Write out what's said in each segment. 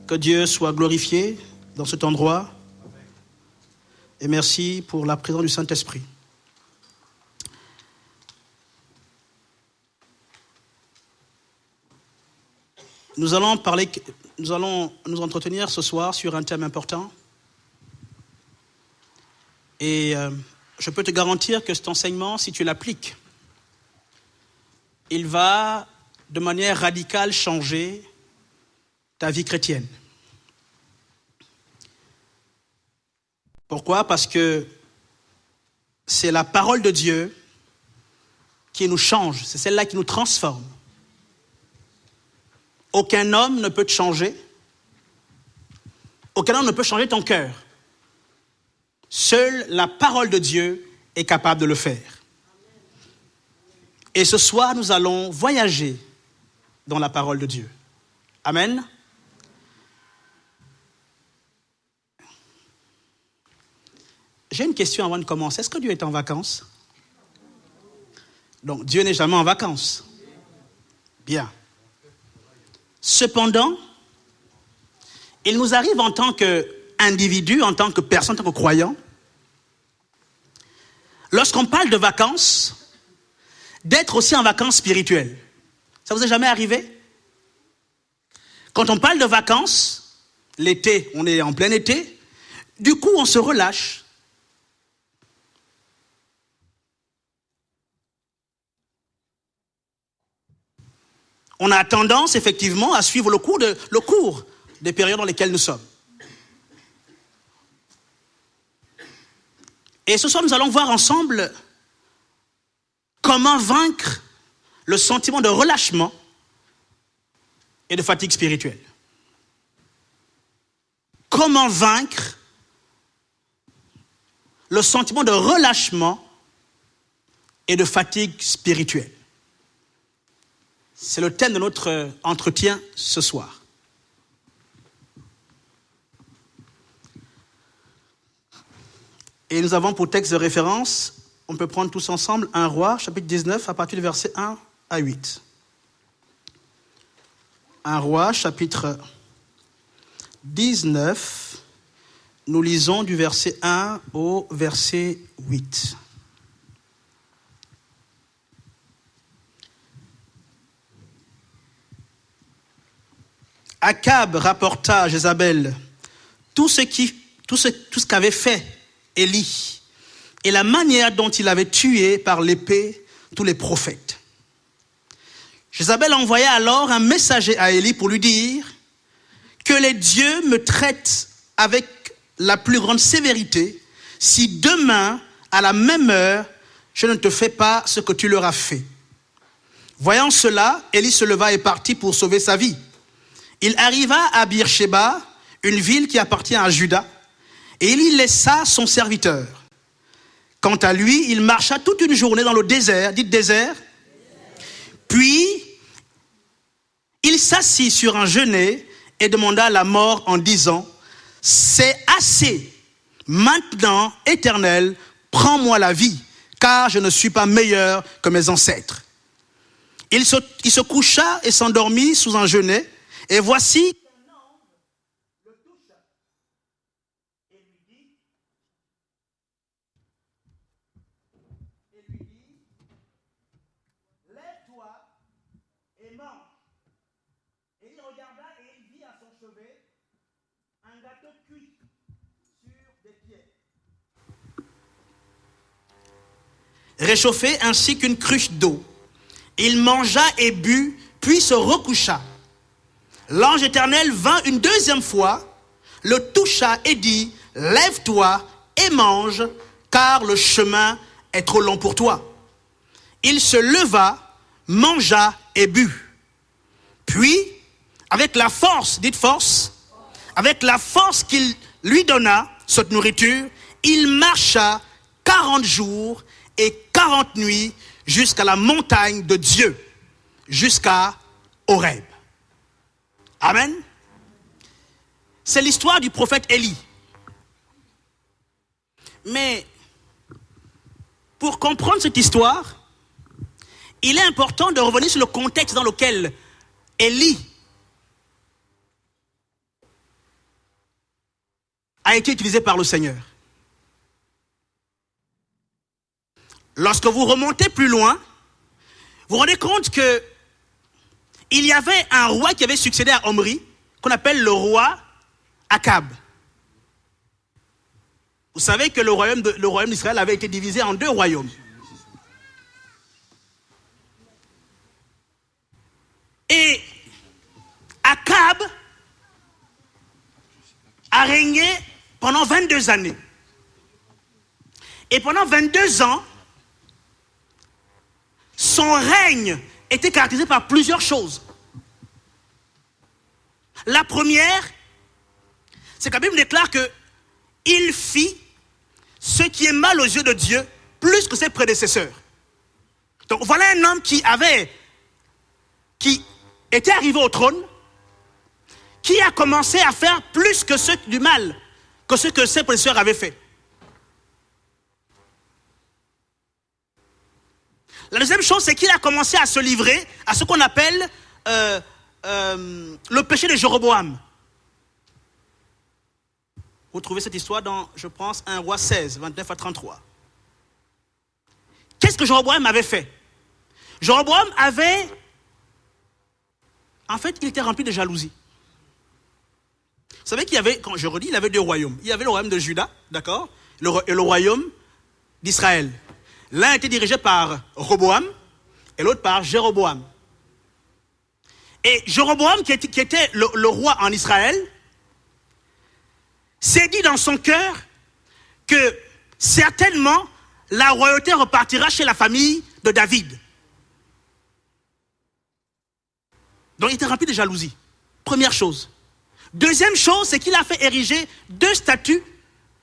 Que Dieu soit glorifié dans cet endroit. Et merci pour la présence du Saint-Esprit. Nous allons nous entretenir ce soir sur un thème important. Et je peux te garantir que cet enseignement, si tu l'appliques, il va de manière radicale changer ta vie chrétienne. Pourquoi? Parce que c'est la parole de Dieu qui nous change, c'est celle-là qui nous transforme. Aucun homme ne peut te changer, aucun homme ne peut changer ton cœur. Seule la parole de Dieu est capable de le faire. Et ce soir, nous allons voyager dans la parole de Dieu. Amen. J'ai une question avant de commencer. Est-ce que Dieu est en vacances? Donc, Dieu n'est jamais en vacances. Bien. Cependant, il nous arrive en tant qu'individu, en tant que personne, en tant que croyant, lorsqu'on parle de vacances, d'être aussi en vacances spirituelles. Ça vous est jamais arrivé? Quand on parle de vacances, l'été, on est en plein été, du coup on se relâche. On a tendance effectivement à suivre le cours des périodes dans lesquelles nous sommes. Et ce soir, nous allons voir ensemble comment vaincre le sentiment de relâchement et de fatigue spirituelle. Comment vaincre le sentiment de relâchement et de fatigue spirituelle. C'est le thème de notre entretien ce soir. Et nous avons pour texte de référence, on peut prendre tous ensemble, 1 Roi, chapitre 19, à partir du verset 1 à 8. 1 Roi, chapitre 19, nous lisons du verset 1 au verset 8. Akab rapporta à Jézabel tout ce qu'avait fait Élie et la manière dont il avait tué par l'épée tous les prophètes. Jézabel envoya alors un messager à Élie pour lui dire que les dieux me traitent avec la plus grande sévérité si demain, à la même heure, je ne te fais pas ce que tu leur as fait. Voyant cela, Élie se leva et partit pour sauver sa vie. Il arriva à Beersheba, une ville qui appartient à Juda, et il y laissa son serviteur. Quant à lui, il marcha toute une journée dans le désert, dites désert. Puis, il s'assit sur un genêt et demanda la mort en disant, « C'est assez, maintenant, Éternel, prends-moi la vie, car je ne suis pas meilleur que mes ancêtres. » Il se coucha et s'endormit sous un genêt, et voici qu'un ange le toucha et lui dit, lève-toi et mange. Et il regarda et il vit à son chevet un gâteau cuit sur des pierres, réchauffé ainsi qu'une cruche d'eau. Il mangea et but, puis se recoucha. L'ange éternel vint une deuxième fois, le toucha et dit, « Lève-toi et mange, car le chemin est trop long pour toi. » Il se leva, mangea et but. Puis, avec la force, dites force, avec la force qu'il lui donna, cette nourriture, il marcha 40 jours et 40 nuits jusqu'à la montagne de Dieu, jusqu'à Horeb. Amen. C'est l'histoire du prophète Élie. Mais pour comprendre cette histoire, il est important de revenir sur le contexte dans lequel Élie a été utilisé par le Seigneur. Lorsque vous remontez plus loin, vous vous rendez compte que il y avait un roi qui avait succédé à Omri, qu'on appelle le roi Akab. Vous savez que le royaume d'Israël avait été divisé en 2 royaumes. Et Akab a régné pendant 22 années. Et pendant 22 ans, son règne était caractérisé par plusieurs choses. La première, c'est que la Bible déclare qu'il fit ce qui est mal aux yeux de Dieu plus que ses prédécesseurs. Donc voilà un homme qui était arrivé au trône, qui a commencé à faire plus que du mal que ce que ses prédécesseurs avaient fait. La deuxième chose, c'est qu'il a commencé à se livrer à ce qu'on appelle le péché de Jéroboam. Vous trouvez cette histoire dans, je pense, 1 Roi 16, 29 à 33. Qu'est-ce que Jéroboam avait fait? Jéroboam avait... En fait, il était rempli de jalousie. Vous savez qu'il y avait, quand je redis, il avait 2 royaumes. Il y avait le royaume de Juda, d'accord, et le royaume d'Israël. L'un était dirigé par Roboam et l'autre par Jéroboam. Et Jéroboam, qui était le roi en Israël, s'est dit dans son cœur que certainement la royauté repartira chez la famille de David. Donc il était rempli de jalousie. Première chose. Deuxième chose, c'est qu'il a fait ériger 2 statues,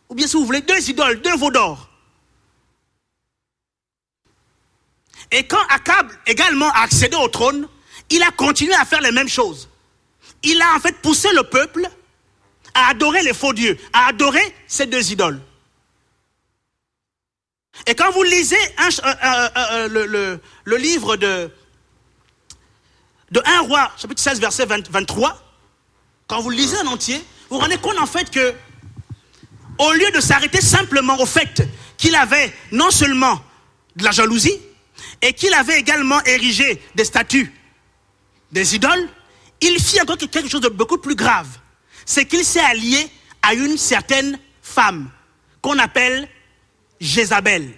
ou bien si vous voulez, 2 idoles, 2 veaux d'or. Et quand Akab également a accédé au trône, il a continué à faire les mêmes choses. Il a en fait poussé le peuple à adorer les faux dieux, à adorer ces 2 idoles. Et quand vous lisez le livre de 1 Roi, chapitre 16, verset 23, quand vous le lisez en entier, vous vous rendez compte en fait que, au lieu de s'arrêter simplement au fait qu'il avait non seulement de la jalousie, et qu'il avait également érigé des statues, des idoles, il fit encore quelque chose de beaucoup plus grave. C'est qu'il s'est allié à une certaine femme qu'on appelle Jézabel.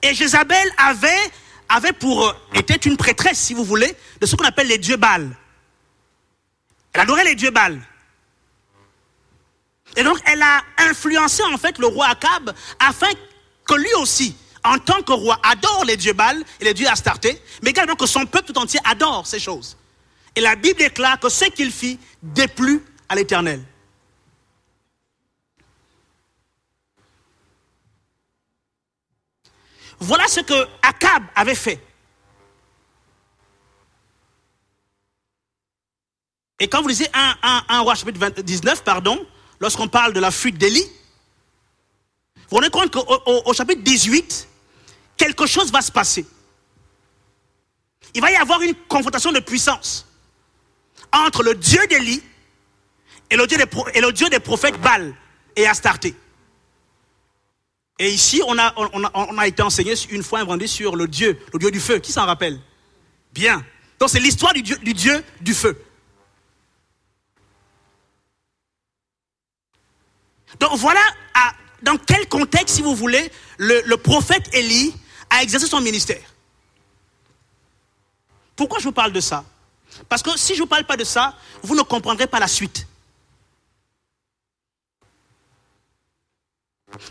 Et Jézabel était une prêtresse, si vous voulez, de ce qu'on appelle les dieux Baal. Elle adorait les dieux Baal. Et donc, elle a influencé en fait le roi Akab afin que lui aussi, en tant que roi, adore les dieux Baal et les dieux Astarté, mais également que son peuple tout entier adore ces choses. Et la Bible déclare que ce qu'il fit déplut à l'Éternel. Voilà ce que Akab avait fait. Et quand vous lisez 1 Roi chapitre 19, lorsqu'on parle de la fuite d'Élie, vous vous rendez compte qu'au chapitre 18, quelque chose va se passer. Il va y avoir une confrontation de puissance entre le Dieu d'Élie et le Dieu des prophètes Baal et Astarté. Et ici, on a été enseigné une fois sur le Dieu du feu. Qui s'en rappelle? Bien. Donc c'est l'histoire du Dieu du feu. Donc voilà dans quel contexte, si vous voulez, le prophète Élie a exercé son ministère. Pourquoi je vous parle de ça? Parce que si je ne vous parle pas de ça, vous ne comprendrez pas la suite.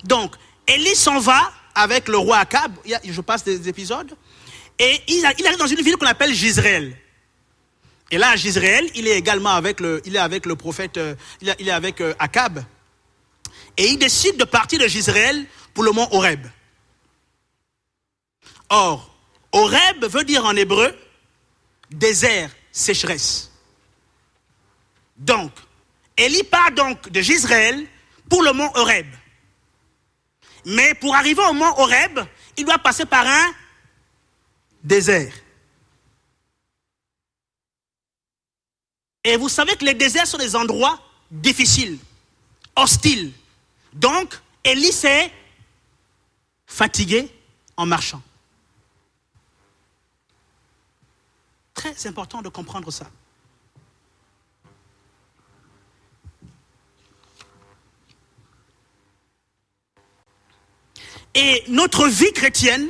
Donc, Élie s'en va avec le roi Akab, je passe des épisodes, et il arrive dans une ville qu'on appelle Jizréel. Et là, à Jizréel, il est également avec le prophète, il est avec Akab. Et il décide de partir de Jizréel pour le mont Horeb. Or, Horeb veut dire en hébreu désert, sécheresse. Donc, Élie part donc de Jizréel pour le mont Horeb. Mais pour arriver au mont Horeb, il doit passer par un désert. Et vous savez que les déserts sont des endroits difficiles, hostiles. Donc, Élie s'est fatigué en marchant. Très important de comprendre ça. Et notre vie chrétienne,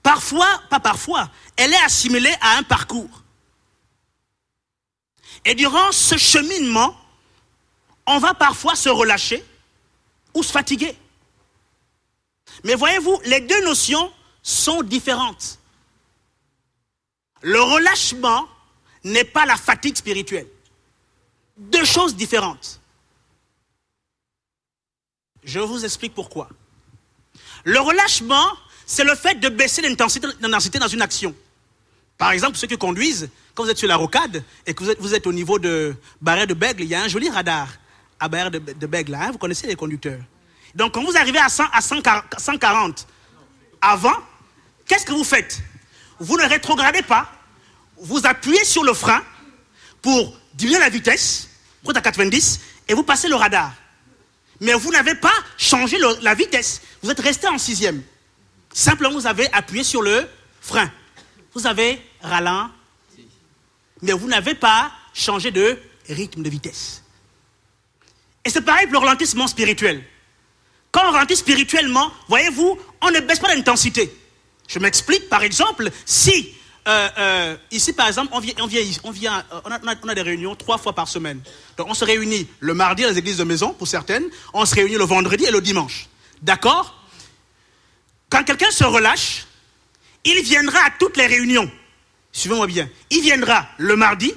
parfois, pas parfois, elle est assimilée à un parcours. Et durant ce cheminement, on va parfois se relâcher ou se fatiguer. Mais voyez-vous, les deux notions sont différentes. Le relâchement n'est pas la fatigue spirituelle. Deux choses différentes. Je vous explique pourquoi. Le relâchement, c'est le fait de baisser l'intensité dans une action. Par exemple, ceux qui conduisent, quand vous êtes sur la rocade et que vous êtes au niveau de Barrière de Bègle, il y a un joli radar à Barrière de Bègle. Hein, vous connaissez les conducteurs. Donc, quand vous arrivez à 140 avant, qu'est-ce que vous faites? Vous ne rétrogradez pas. Vous appuyez sur le frein pour diminuer la vitesse, vous êtes à 90, et vous passez le radar. Mais vous n'avez pas changé la vitesse. Vous êtes resté en 6e. Simplement, vous avez appuyé sur le frein. Vous avez ralenti. Mais vous n'avez pas changé de rythme, de vitesse. Et c'est pareil pour le ralentissement spirituel. Quand on ralentit spirituellement, voyez-vous, on ne baisse pas l'intensité. Je m'explique, par exemple, si ici, par exemple, on a des réunions 3 fois par semaine. Donc, on se réunit le mardi à les églises de maison, pour certaines. On se réunit le vendredi et le dimanche. D'accord? Quand quelqu'un se relâche, il viendra à toutes les réunions. Suivez-moi bien. Il viendra le mardi.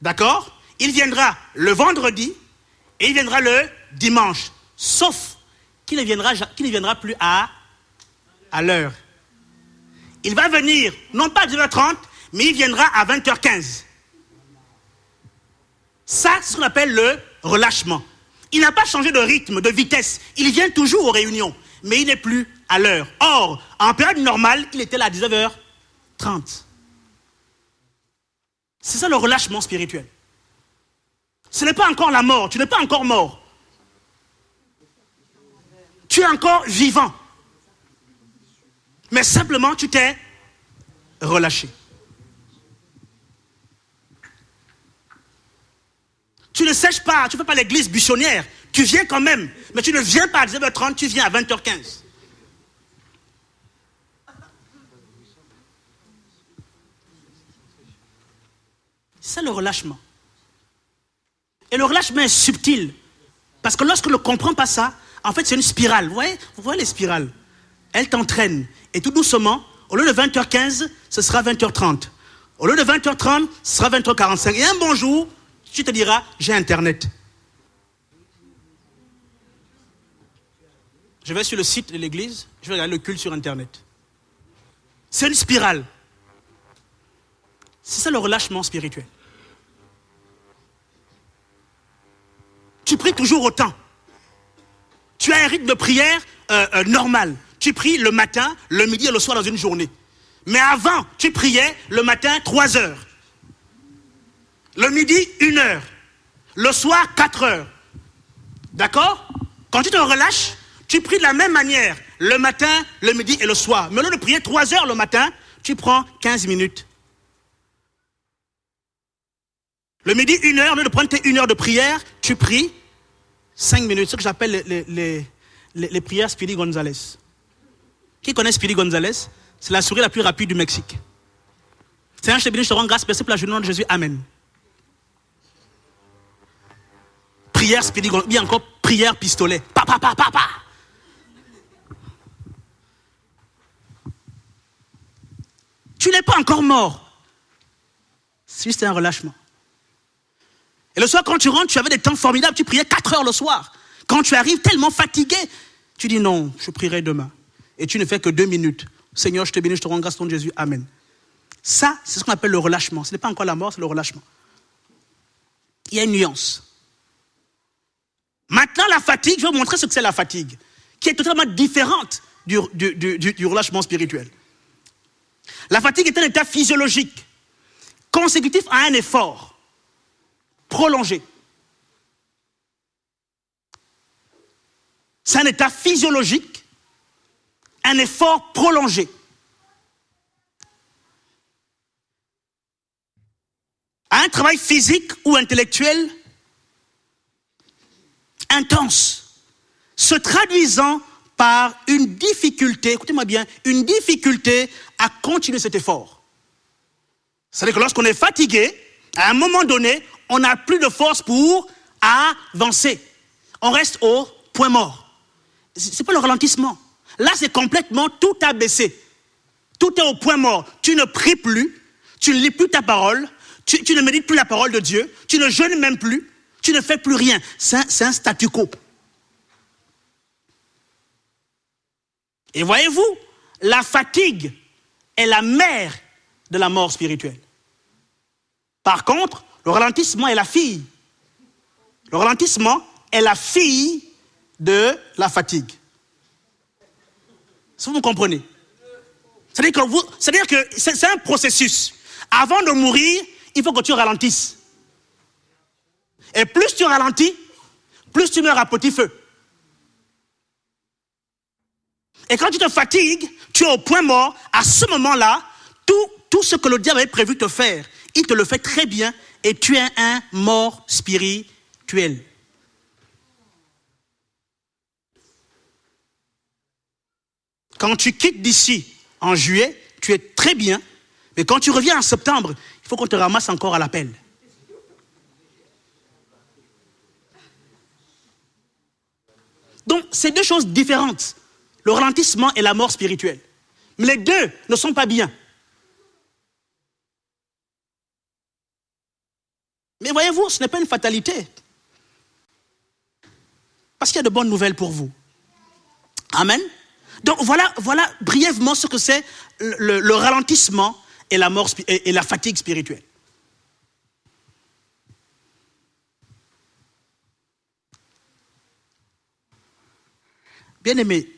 D'accord? Il viendra le vendredi. Et il viendra le dimanche. Sauf qu'il ne viendra plus à l'heure. Il va venir, non pas à 19h30, mais il viendra à 20h15. Ça, c'est ce qu'on appelle le relâchement. Il n'a pas changé de rythme, de vitesse. Il vient toujours aux réunions, mais il n'est plus à l'heure. Or, en période normale, il était là à 19h30. C'est ça le relâchement spirituel. Ce n'est pas encore la mort, tu n'es pas encore mort. Tu es encore vivant. Mais simplement, tu t'es relâché. Tu ne sèches pas, tu ne fais pas l'église buissonnière. Tu viens quand même, mais tu ne viens pas à 19h30, tu viens à 20h15. C'est le relâchement. Et le relâchement est subtil. Parce que lorsque l'on ne comprend pas ça, en fait, c'est une spirale. Vous voyez les spirales? Elles t'entraînent. Et tout doucement, au lieu de 20h15, ce sera 20h30. Au lieu de 20h30, ce sera 20h45. Et un bon jour, tu te diras, j'ai Internet. Je vais sur le site de l'église, je vais regarder le culte sur Internet. C'est une spirale. C'est ça le relâchement spirituel. Tu pries toujours autant. Tu as un rythme de prière normal. Tu pries le matin, le midi et le soir dans une journée. Mais avant, tu priais le matin 3 heures. Le midi, 1 heure. Le soir, 4 heures. D'accord? Quand tu te relâches, tu pries de la même manière. Le matin, le midi et le soir. Mais au lieu de prier 3 heures le matin, tu prends 15 minutes. Le midi, 1 heure, au lieu de prendre tes 1 heure de prière, tu pries 5 minutes. Ce que j'appelle les prières Speedy Gonzalez. Qui connaît Speedy Gonzalez? C'est la souris la plus rapide du Mexique. Seigneur, je te bénis, je te rends grâce, merci pour la journée de Jésus. Amen. Prière Speedy Gonzalez. Bien encore, prière pistolet. Papa. Tu n'es pas encore mort. C'est juste un relâchement. Et le soir, quand tu rentres, tu avais des temps formidables. Tu priais 4 heures le soir. Quand tu arrives tellement fatigué, tu dis non, je prierai demain. Et tu ne fais que 2 minutes. Seigneur, je te bénis, je te rends grâce au nom de Jésus. Amen. Ça, c'est ce qu'on appelle le relâchement. Ce n'est pas encore la mort, c'est le relâchement. Il y a une nuance. Maintenant, la fatigue, je vais vous montrer ce que c'est la fatigue, qui est totalement différente du relâchement spirituel. La fatigue est un état physiologique. consécutif à un effort prolongé. C'est un état physiologique, un effort prolongé. Un travail physique ou intellectuel intense, se traduisant par une difficulté, écoutez-moi bien, une difficulté à continuer cet effort. C'est-à-dire que lorsqu'on est fatigué, à un moment donné, on n'a plus de force pour avancer. On reste au point mort. C'est pas le ralentissement. Là, c'est complètement tout abaissé. Tout est au point mort. Tu ne pries plus, tu ne lis plus ta parole, tu ne médites plus la parole de Dieu, tu ne jeûnes même plus, tu ne fais plus rien. C'est un statu quo. Et voyez-vous, la fatigue est la mère de la mort spirituelle. Par contre, le ralentissement est la fille. Le ralentissement est la fille de la fatigue. Si vous comprenez. C'est-à-dire que c'est un processus. Avant de mourir, il faut que tu ralentisses. Et plus tu ralentis, plus tu meurs à petit feu. Et quand tu te fatigues, tu es au point mort. À ce moment-là, tout ce que le diable avait prévu te faire, il te le fait très bien et tu es un mort spirituel. Quand tu quittes d'ici en juillet, tu es très bien. Mais quand tu reviens en septembre, il faut qu'on te ramasse encore à l'appel. Donc, c'est deux choses différentes. Le ralentissement et la mort spirituelle. Mais les deux ne sont pas bien. Mais voyez-vous, ce n'est pas une fatalité. Parce qu'il y a de bonnes nouvelles pour vous. Amen. Donc voilà brièvement ce que c'est le ralentissement et la mort et la fatigue spirituelle. Bien-aimés,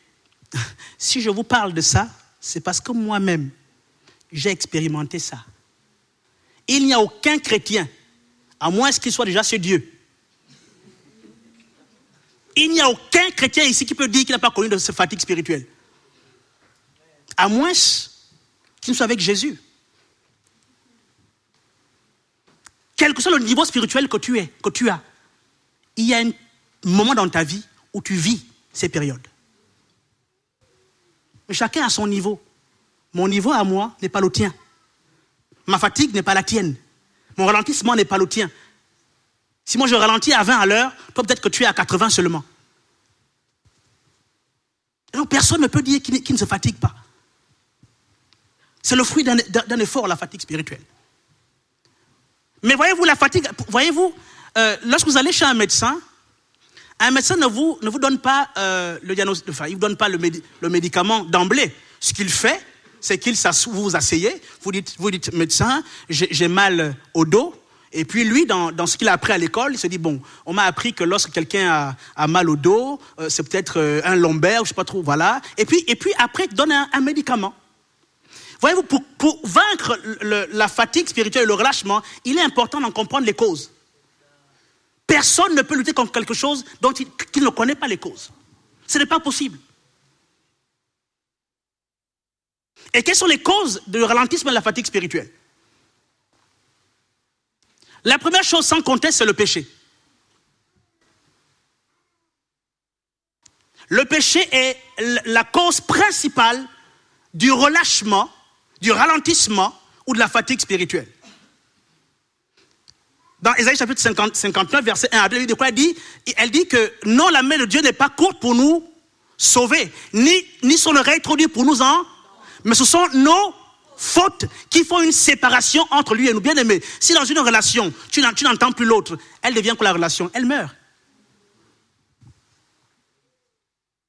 si je vous parle de ça, c'est parce que moi-même, j'ai expérimenté ça. Il n'y a aucun chrétien, à moins qu'il soit déjà chez Dieu. Il n'y a aucun chrétien ici qui peut dire qu'il n'a pas connu de cette fatigue spirituelle. À moins qu'il ne soit avec Jésus. Quel que soit le niveau spirituel que tu as, il y a un moment dans ta vie où tu vis ces périodes. Mais chacun a son niveau. Mon niveau à moi n'est pas le tien. Ma fatigue n'est pas la tienne. Mon ralentissement n'est pas le tien. Si moi je ralentis à 20 à l'heure, toi peut-être que tu es à 80 seulement. Et donc personne ne peut dire qu'il ne se fatigue pas. C'est le fruit d'un effort, la fatigue spirituelle. Mais voyez-vous, la fatigue, lorsque vous allez chez un médecin ne vous donne pas le diagnostic, enfin, il ne vous donne pas le médicament d'emblée. Ce qu'il fait, c'est vous vous asseyez, vous dites médecin, j'ai mal au dos. Et puis lui, dans ce qu'il a appris à l'école, il se dit, bon, on m'a appris que lorsque quelqu'un a mal au dos, c'est peut-être un lombaire, je ne sais pas trop, voilà. Et puis après, il donne un médicament. Voyez-vous, pour vaincre la fatigue spirituelle et le relâchement, il est important d'en comprendre les causes. Personne ne peut lutter contre quelque chose dont qu'il ne connaît pas les causes. Ce n'est pas possible. Et quelles sont les causes du ralentissement et de la fatigue spirituelle? La première chose, sans conteste, c'est le péché. Le péché est la cause principale du relâchement, du ralentissement ou de la fatigue spirituelle. Dans Ésaïe chapitre 59, verset 1 à 2, elle dit que non, la main de Dieu n'est pas courte pour nous sauver, ni son oreille trop dure pour nous mais ce sont nos fautes qui font une séparation entre lui et nous. Bien-aimés, si dans une relation, tu n'entends plus l'autre, elle devient quoi la relation? Elle meurt.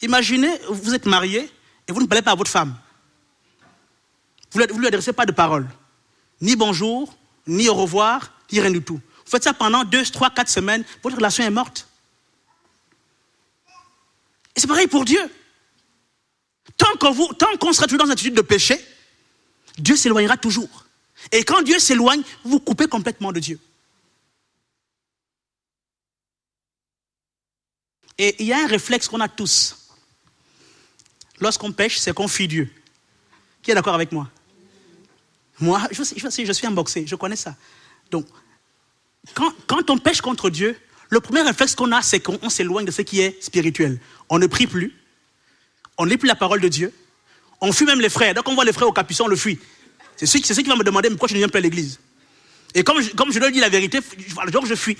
Imaginez, vous êtes marié et vous ne parlez pas à votre femme. Vous ne lui adressez pas de parole. Ni bonjour, ni au revoir, ni rien du tout. Vous faites ça pendant 2, 3, 4 semaines, votre relation est morte. Et c'est pareil pour Dieu. Tant qu'on sera toujours dans une attitude de péché, Dieu s'éloignera toujours. Et quand Dieu s'éloigne, vous vous coupez complètement de Dieu. Et il y a un réflexe qu'on a tous. Lorsqu'on pêche, c'est qu'on fuit Dieu. Qui est d'accord avec moi? Moi, je suis un boxer, je connais ça. Donc, quand on pêche contre Dieu, le premier réflexe qu'on a, c'est qu'on s'éloigne de ce qui est spirituel. On ne prie plus, on ne lit plus la parole de Dieu, on fuit même les frères. Donc on voit les frères au capuchon, on le fuit. C'est ce qui va me demander pourquoi je ne viens plus à l'église. Et comme je leur dis la vérité, donc je fuis.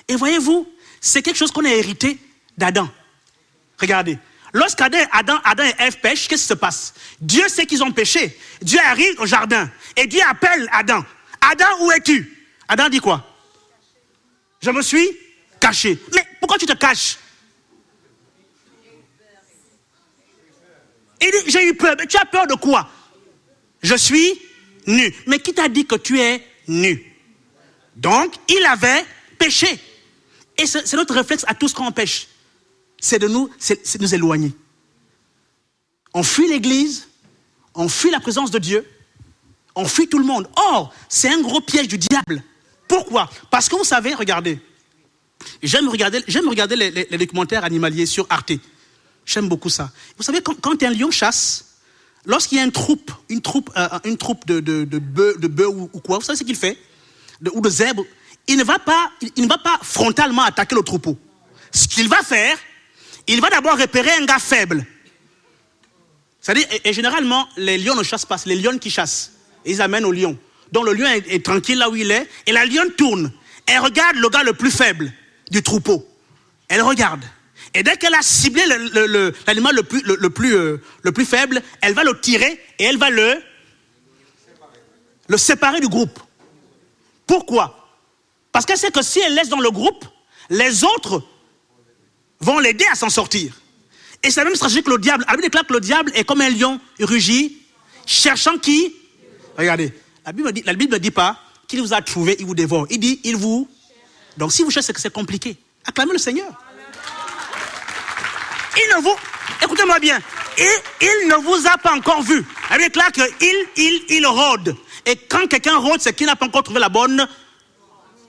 Et voyez-vous, c'est quelque chose qu'on a hérité d'Adam. Regardez. Lorsqu'Adam et Ève pêchent, qu'est-ce qui se passe? Dieu sait qu'ils ont péché. Dieu arrive au jardin et Dieu appelle Adam. Adam, où es-tu? Adam dit quoi? Je me suis caché. Mais pourquoi tu te caches? Il dit, j'ai eu peur. Mais tu as peur de quoi? Je suis nu. Mais qui t'a dit que tu es nu? Donc, il avait péché. Et c'est notre réflexe à tous quand on pêche. C'est de nous éloigner. On fuit l'église, on fuit la présence de Dieu, on fuit tout le monde. Or, c'est un gros piège du diable. Pourquoi? Parce que vous savez, regardez, j'aime regarder les documentaires animaliers sur Arte. J'aime beaucoup ça. Vous savez, quand un lion chasse, lorsqu'il y a une troupe de bœufs ou quoi, vous savez ce qu'il fait? Ou de zèbres, il ne va pas frontalement attaquer le troupeau. Ce qu'il va faire, il va d'abord repérer un gars faible. C'est-à-dire, et généralement, les lions ne chassent pas, c'est les lions qui chassent. Ils amènent au lion. Donc le lion est tranquille là où il est, et la lionne tourne. Elle regarde le gars le plus faible du troupeau. Elle regarde. Et dès qu'elle a ciblé l'animal le plus faible, elle va le tirer et elle va le séparer du groupe. Pourquoi? Parce qu'elle sait que si elle laisse dans le groupe, les autres vont l'aider à s'en sortir. Et c'est la même stratégie que le diable. La Bible déclare que le diable est comme un lion rugit, cherchant qui? Regardez, la Bible ne dit pas qu'il vous a trouvé, il vous dévore. Il dit, il vous... Donc si vous cherchez, c'est compliqué. Acclamez le Seigneur. Écoutez-moi bien, il ne vous a pas encore vu. La Bible déclare qu'il rôde. Et quand quelqu'un rôde, c'est qu'il n'a pas encore trouvé la bonne...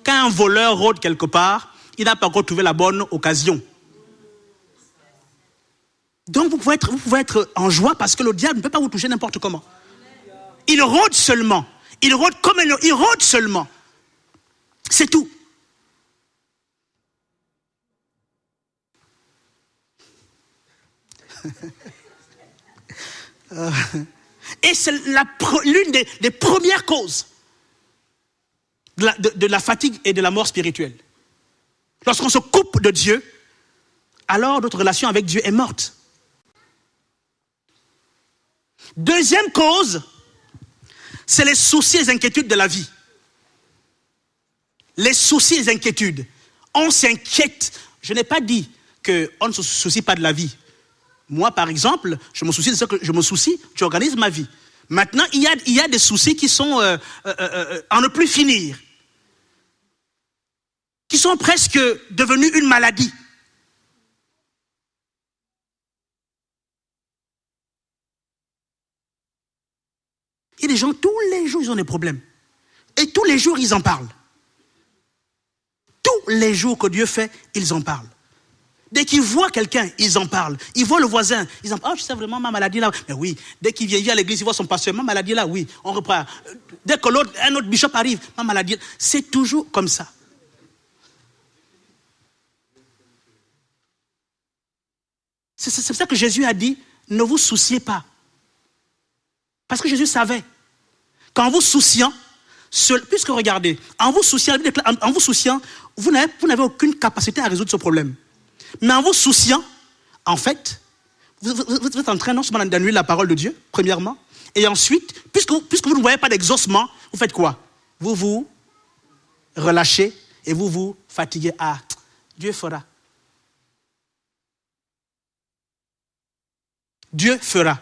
Quand un voleur rôde quelque part, il n'a pas encore trouvé la bonne occasion. Donc vous pouvez être en joie parce que le diable ne peut pas vous toucher n'importe comment. Il rôde seulement. Il rôde comme il rôde seulement. C'est tout. Et c'est l'une des premières causes de la fatigue et de la mort spirituelle. Lorsqu'on se coupe de Dieu, alors notre relation avec Dieu est morte. Deuxième cause, c'est les soucis et les inquiétudes de la vie. Les soucis et les inquiétudes. On s'inquiète. Je n'ai pas dit qu'on ne se soucie pas de la vie. Moi, par exemple, je me soucie de ce que je me soucie, j'organise ma vie. Maintenant, il y a des soucis qui sont à ne plus finir, qui sont presque devenus une maladie. Il y a des gens, tous les jours, ils ont des problèmes. Et tous les jours, ils en parlent. Tous les jours que Dieu fait, ils en parlent. Dès qu'ils voient quelqu'un, ils en parlent. Ils voient le voisin, ils en parlent. Oh, je sais vraiment ma maladie là. Mais oui, dès qu'il vient à l'église, il voit son pasteur, ma maladie là, oui, on reprend. Dès que un autre bishop arrive, ma maladie, c'est toujours comme ça. C'est pour ça que Jésus a dit, ne vous souciez pas. Parce que Jésus savait qu'en vous souciant, puisque regardez, en vous souciant, vous n'avez aucune capacité à résoudre ce problème. Mais en vous souciant, en fait, vous êtes en train non seulement d'annuler la parole de Dieu, premièrement, et ensuite, puisque vous ne voyez pas d'exaucement, vous faites quoi? Vous vous relâchez et vous vous fatiguez. Ah, Dieu fera. Dieu fera.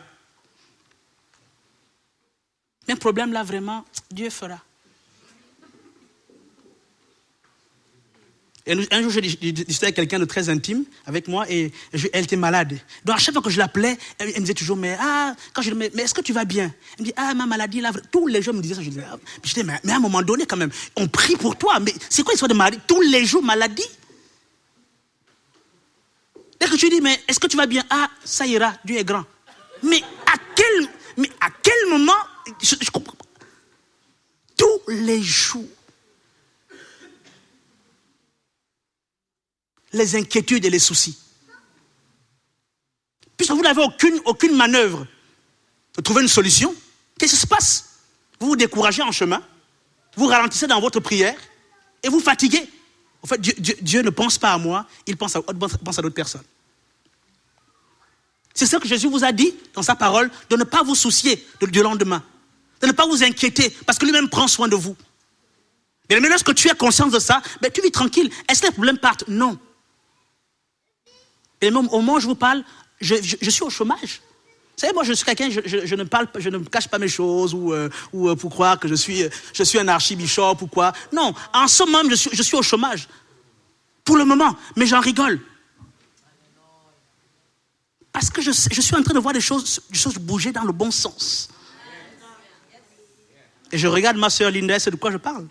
Mais un problème là, vraiment, Dieu fera. Et un jour, j'ai discuté avec quelqu'un de très intime avec moi et elle était malade. Donc, à chaque fois que je l'appelais, elle me disait toujours, mais est-ce que tu vas bien? Elle me dit, ma maladie, là, tous les jours me disaient ça. Je disais, mais à un moment donné, quand même, on prie pour toi. Mais c'est quoi l'histoire de maladie? Tous les jours, maladie? Dès que tu dis, mais est-ce que tu vas bien? Ça ira, Dieu est grand. Mais à quel moment, je comprends pas. Tous les jours. Les inquiétudes et les soucis. Puisque vous n'avez aucune manœuvre de trouver une solution, qu'est-ce qui se passe? Vous vous découragez en chemin, vous ralentissez dans votre prière et vous fatiguez. En fait, Dieu ne pense pas à moi, il pense à d'autres personnes. C'est ça que Jésus vous a dit dans sa parole, de ne pas vous soucier du lendemain, de ne pas vous inquiéter, parce que lui-même prend soin de vous. Mais lorsque tu as conscience de ça, tu vis tranquille. Est-ce que les problèmes partent? Non. Et même au moment où je vous parle, je suis au chômage. Vous savez, moi, je suis quelqu'un, je ne cache pas mes choses ou pour croire que je suis un archibishop ou quoi. Non, en ce moment, je suis au chômage. Pour le moment, mais j'en rigole. Parce que je suis en train de voir des choses bouger dans le bon sens. Et je regarde ma sœur Linda, c'est de quoi je parle.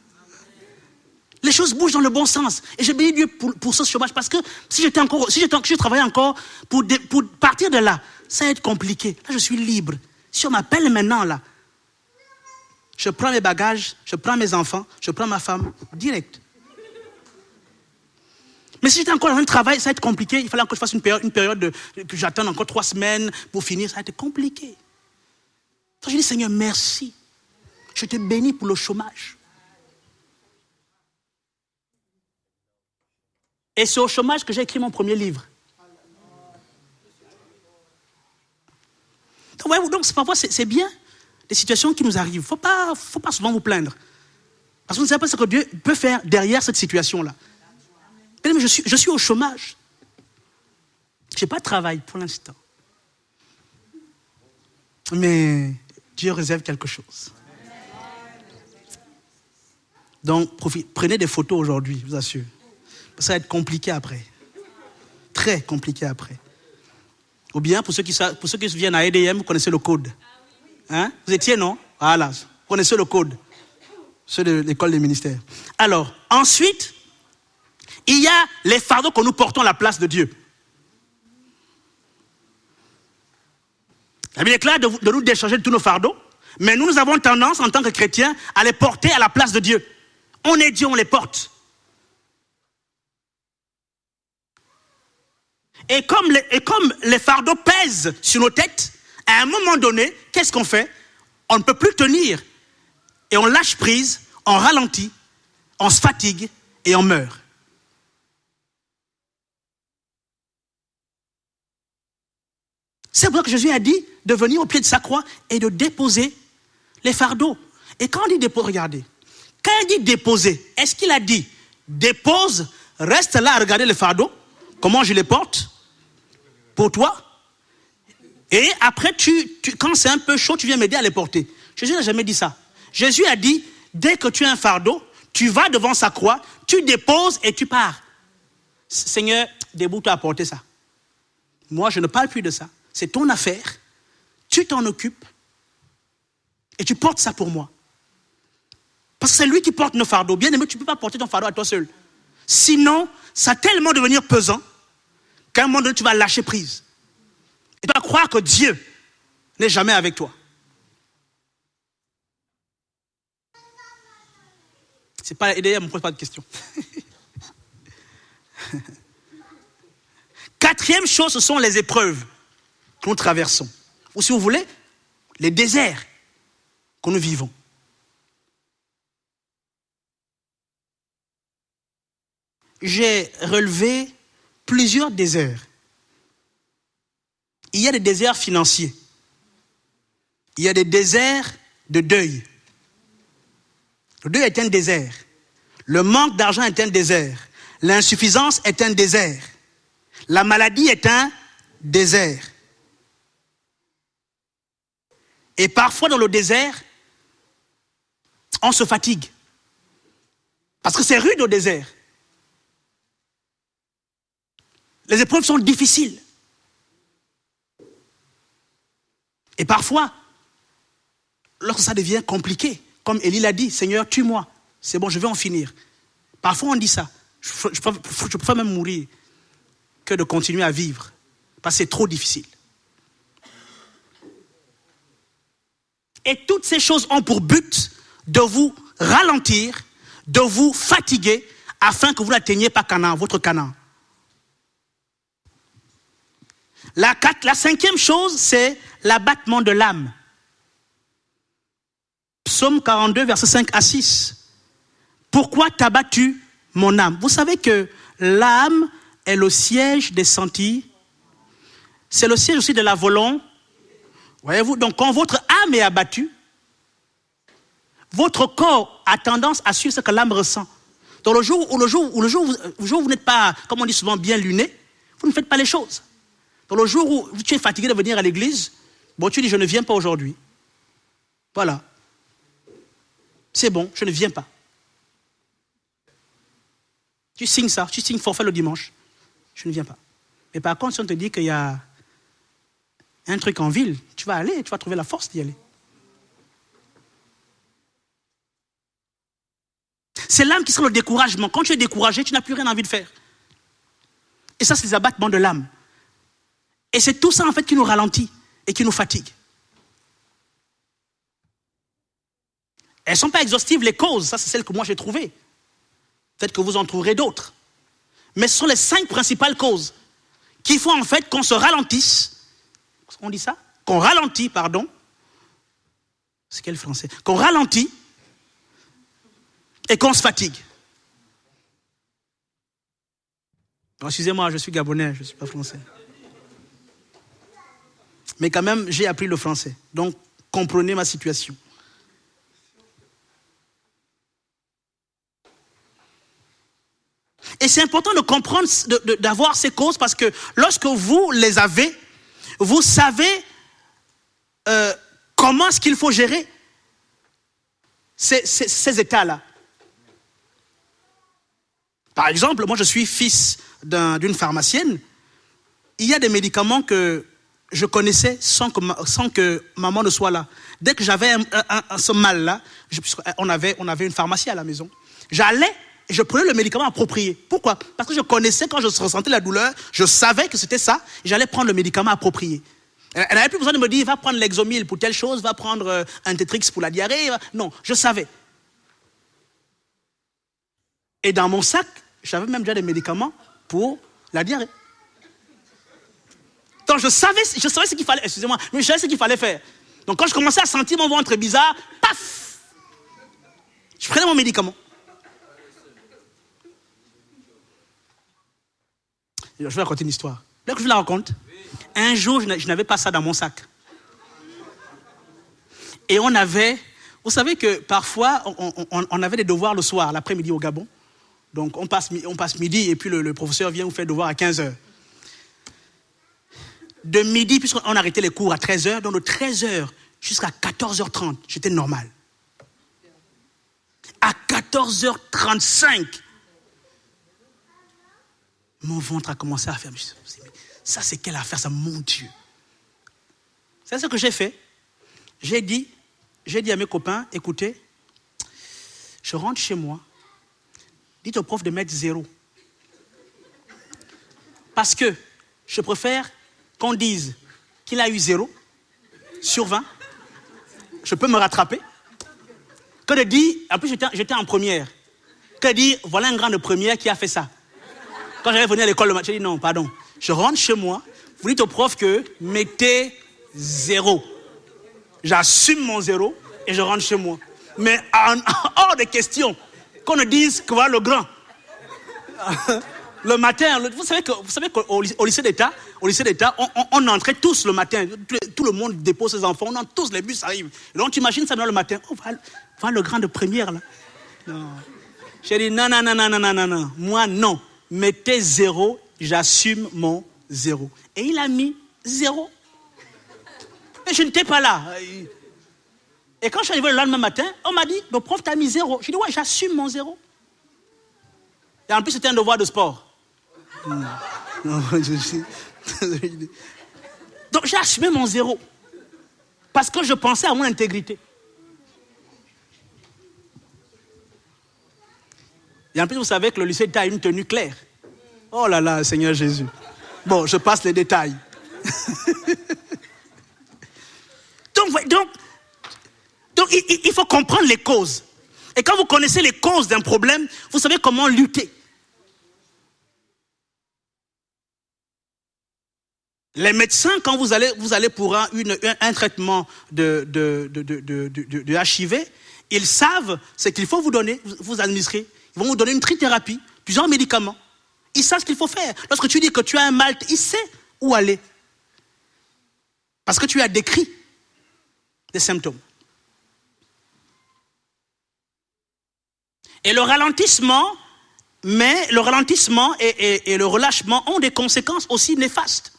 Les choses bougent dans le bon sens. Et je bénis Dieu pour ce chômage. Parce que si je travaillais encore, pour partir de là, ça va être compliqué. Là, je suis libre. Si on m'appelle maintenant, là, je prends mes bagages, je prends mes enfants, je prends ma femme, direct. Mais si j'étais encore dans un travail, ça va être compliqué. Il fallait encore que je fasse une période que j'attende encore 3 semaines pour finir. Ça va être compliqué. Donc je dis, Seigneur, merci. Je te bénis pour le chômage. Et c'est au chômage que j'ai écrit mon premier livre. Donc parfois, c'est bien des situations qui nous arrivent. Il ne faut pas souvent vous plaindre. Parce que vous ne savez pas ce que Dieu peut faire derrière cette situation-là. Mais je suis au chômage. Je n'ai pas de travail pour l'instant. Mais Dieu réserve quelque chose. Donc, prenez des photos aujourd'hui, je vous assure. Ça va être compliqué après. Très compliqué après. Ou bien, pour ceux qui viennent à EDM, vous connaissez le code. Hein? Vous étiez, non? Voilà. Vous connaissez le code. Ceux de l'école des ministères. Alors, ensuite, il y a les fardeaux que nous portons à la place de Dieu. La Bible est claire de nous décharger de tous nos fardeaux, mais nous avons tendance, en tant que chrétiens, à les porter à la place de Dieu. On est Dieu, on les porte. Et comme les fardeaux pèsent sur nos têtes, à un moment donné, qu'est-ce qu'on fait? On ne peut plus tenir. Et on lâche prise, on ralentit, on se fatigue et on meurt. C'est pour ça que Jésus a dit de venir au pied de sa croix et de déposer les fardeaux. Et quand on dit déposer, regardez. Quand il dit déposer, est-ce qu'il a dit dépose, reste là à regarder les fardeaux, comment je les porte pour toi? Et après, quand c'est un peu chaud, tu viens m'aider à les porter. Jésus n'a jamais dit ça. Jésus a dit, dès que tu as un fardeau, tu vas devant sa croix, tu déposes et tu pars. Seigneur, debout-toi à porter ça. Moi, je ne parle plus de ça. C'est ton affaire. Tu t'en occupes et tu portes ça pour moi. Parce que c'est lui qui porte nos fardeaux. Bien aimé, tu ne peux pas porter ton fardeau à toi seul. Sinon, ça va tellement devenir pesant qu'à un moment donné, tu vas lâcher prise. Et tu vas croire que Dieu n'est jamais avec toi. C'est pas aidé, ne me pose pas de questions. Quatrième chose, ce sont les épreuves que nous traversons. Ou si vous voulez, les déserts que nous vivons. J'ai relevé plusieurs déserts. Il y a des déserts financiers. Il y a des déserts de deuil. Le deuil est un désert. Le manque d'argent est un désert. L'insuffisance est un désert. La maladie est un désert. Et parfois dans le désert, on se fatigue. Parce que c'est rude au désert. Les épreuves sont difficiles. Et parfois, lorsque ça devient compliqué, comme Élie l'a dit, Seigneur, tue-moi. C'est bon, je vais en finir. Parfois, on dit ça. Je préfère même mourir que de continuer à vivre. Parce que c'est trop difficile. Et toutes ces choses ont pour but de vous ralentir, de vous fatiguer, afin que vous n'atteigniez pas Canaan, votre Canaan. La 5e chose, c'est l'abattement de l'âme. Psaume 42, versets 5 à 6. Pourquoi t'as battu mon âme? Vous savez que l'âme est le siège des sentiments. C'est le siège aussi de la volonté. Voyez-vous, donc quand votre âme est abattue, votre corps a tendance à suivre ce que l'âme ressent. Donc le jour où vous n'êtes pas, comme on dit souvent, bien luné, vous ne faites pas les choses. Donc le jour où tu es fatigué de venir à l'église, bon, tu dis je ne viens pas aujourd'hui. Voilà. C'est bon, je ne viens pas. Tu signes ça, tu signes forfait le dimanche. Je ne viens pas. Mais par contre, si on te dit qu'il y a un truc en ville, tu vas aller, tu vas trouver la force d'y aller. C'est l'âme qui sera le découragement. Quand tu es découragé, tu n'as plus rien envie de faire. Et ça, c'est les abattements de l'âme. Et c'est tout ça, en fait, qui nous ralentit et qui nous fatigue. Elles ne sont pas exhaustives, les causes. Ça, c'est celles que moi, j'ai trouvées. Peut-être que vous en trouverez d'autres. Mais ce sont les 5 principales causes qui font, en fait, qu'on se ralentisse. On dit ça? Qu'on ralentit, pardon. C'est quel français? Qu'on ralentit et qu'on se fatigue. Oh, excusez-moi, je suis gabonais, je ne suis pas français. Mais quand même, j'ai appris le français. Donc, comprenez ma situation. Et c'est important de comprendre, d'avoir ces causes, parce que lorsque vous les avez, vous savez comment est-ce qu'il faut gérer ces états-là. Par exemple, moi je suis fils d'une pharmacienne. Il y a des médicaments que je connaissais sans que maman ne soit là. Dès que j'avais ce mal-là, on avait une pharmacie à la maison. J'allais et je prenais le médicament approprié. Pourquoi? Parce que je connaissais, quand je ressentais la douleur, je savais que c'était ça, et j'allais prendre le médicament approprié. Elle n'avait plus besoin de me dire, va prendre l'Exomil pour telle chose, va prendre un Tetrix pour la diarrhée. Non, je savais. Et dans mon sac, j'avais même déjà des médicaments pour la diarrhée. Donc je savais ce qu'il fallait, excusez-moi, mais je savais ce qu'il fallait faire. Donc quand je commençais à sentir mon ventre bizarre, paf, je prenais mon médicament. Je vais raconter une histoire. Dès que je vous la raconte, un jour, je n'avais pas ça dans mon sac. Et on avait, vous savez que parfois, on avait des devoirs le soir, l'après-midi au Gabon. Donc on passe midi et puis le professeur vient vous faire devoir à 15h. De midi, puisqu'on arrêtait les cours à 13h, donc de 13h jusqu'à 14h30, j'étais normal. À 14h35, mon ventre a commencé à faire. Ça, c'est quelle affaire, ça, mon Dieu. C'est ce que j'ai fait. J'ai dit à mes copains, écoutez, je rentre chez moi, dites au prof de mettre 0. Parce que je préfère qu'on dise qu'il a eu 0 sur 20, je peux me rattraper, que de dire, en plus j'étais en première, que de dire, voilà un grand de première qui a fait ça. Quand j'allais venir à l'école le matin, j'ai dit non, pardon. Je rentre chez moi, vous dites au prof que mettez 0. J'assume mon 0 et je rentre chez moi. Mais hors de question qu'on ne dise que voilà le grand. Le matin, vous savez qu'au lycée d'État, on entrait tous le matin. Tout le monde dépose ses enfants, on entre tous, les bus arrivent. Et donc tu imagines ça le matin. Oh, voilà le grand de première là. Non. J'ai dit non. Moi non. Mettez 0, j'assume mon 0. Et il a mis 0. Et je n'étais pas là. Et quand je suis arrivé le lendemain matin, on m'a dit, le prof t'a mis 0. J'ai dit, ouais, j'assume mon 0. Et en plus, c'était un devoir de sport. Non, donc j'ai assumé mon zéro. Parce que je pensais à mon intégrité. Et en plus, vous savez que le lycée a une tenue claire. Oh là là, Seigneur Jésus. Bon, je passe les détails. Donc, il faut comprendre les causes. Et quand vous connaissez les causes d'un problème, vous savez comment lutter. Les médecins, quand vous allez pour un traitement de HIV, ils savent ce qu'il faut vous donner, vous administrer. Ils vont vous donner une trithérapie, plusieurs médicaments. Ils savent ce qu'il faut faire. Lorsque tu dis que tu as un mal, il sait où aller. Parce que tu as décrit des symptômes. Et le ralentissement et le relâchement ont des conséquences aussi néfastes.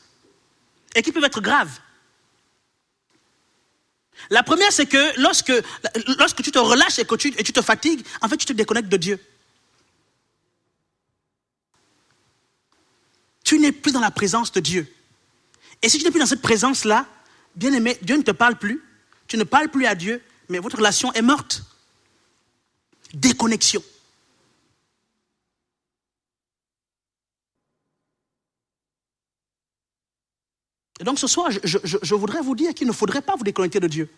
Et qui peuvent être graves. La première, c'est que lorsque tu te relâches et que tu te fatigues, en fait, tu te déconnectes de Dieu. Tu n'es plus dans la présence de Dieu. Et si tu n'es plus dans cette présence-là, bien aimé, Dieu ne te parle plus. Tu ne parles plus à Dieu, mais votre relation est morte. Déconnexion. Et donc ce soir, je voudrais vous dire qu'il ne faudrait pas vous déconnecter de Dieu.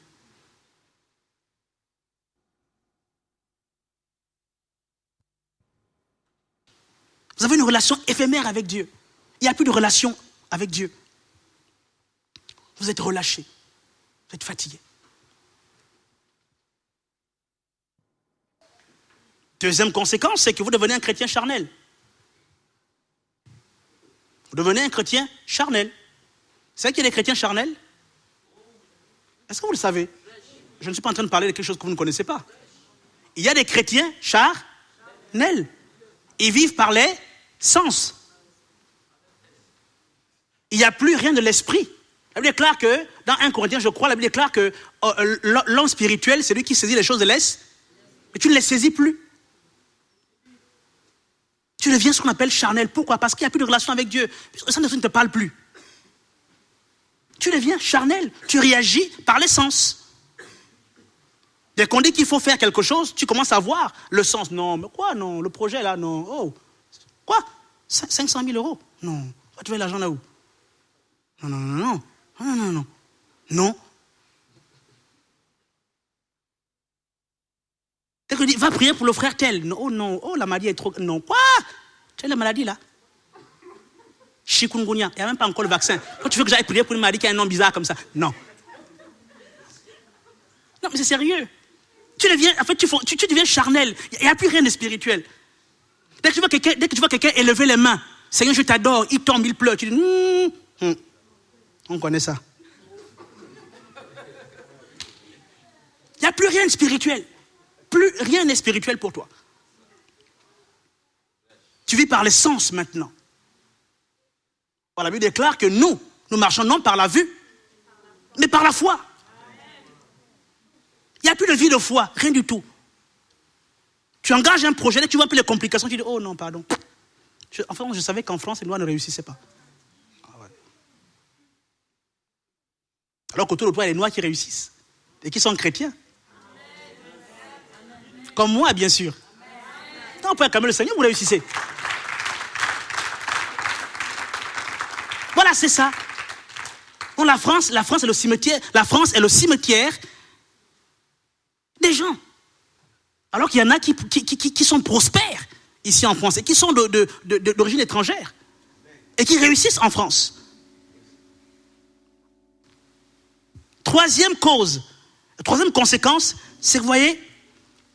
Vous avez une relation éphémère avec Dieu. Il n'y a plus de relation avec Dieu. Vous êtes relâché. Vous êtes fatigué. Deuxième conséquence, c'est que vous devenez un chrétien charnel. Vous devenez un chrétien charnel. C'est vrai qu'il y a des chrétiens charnels? Est-ce que vous le savez? Je ne suis pas en train de parler de quelque chose que vous ne connaissez pas. Il y a des chrétiens charnels. Ils vivent par les sens. Il n'y a plus rien de l'esprit. La Bible déclare que, dans 1 Corinthiens, je crois, la Bible déclare que l'homme spirituel, c'est lui qui saisit les choses de l'esprit, mais tu ne les saisis plus. Tu deviens ce qu'on appelle charnel. Pourquoi? Parce qu'il n'y a plus de relation avec Dieu. Le Saint-Esprit ne te parle plus. Tu deviens charnel. Tu réagis par les sens. Dès qu'on dit qu'il faut faire quelque chose, tu commences à voir le sens. Non, mais quoi? Non, le projet là, non. Oh, quoi? 500 000 euros? Non. Tu veux l'argent là où? Non, non, non, non. Non, non, non. Non. Dès qu'on dit, va prier pour le frère tel. Non, oh non, oh la maladie est trop... Non, quoi? Tu as la maladie là? Chikungunya, il n'y a même pas encore le vaccin. Quand tu veux que j'aille prier pour une maladie qui a un nom bizarre comme ça? Non. Non, mais c'est sérieux. Tu deviens charnel. Il n'y a plus rien de spirituel. Dès que tu vois quelqu'un élever les mains, Seigneur, je t'adore, il tombe, il pleure. Tu dis, on connaît ça. Il n'y a plus rien de spirituel. Plus rien n'est spirituel pour toi. Tu vis par les sens maintenant. La Bible déclare que nous marchons non par la vue, mais par la foi. Il n'y a plus de vie de foi, rien du tout. Tu engages un projet, tu vois un peu les complications, tu dis, oh non, pardon. Je savais qu'en France, les Noirs ne réussissaient pas. Ah ouais. Alors qu'autour de toi, il y a les Noirs qui réussissent et qui sont chrétiens. Comme moi, bien sûr. Quand on peut acclamer le Seigneur, vous réussissez. Voilà, c'est ça. Donc la France est le cimetière. La France est le cimetière des gens. Alors qu'il y en a qui sont prospères ici en France et qui sont d'origine étrangère et qui réussissent en France. Troisième cause, troisième conséquence, c'est que vous voyez,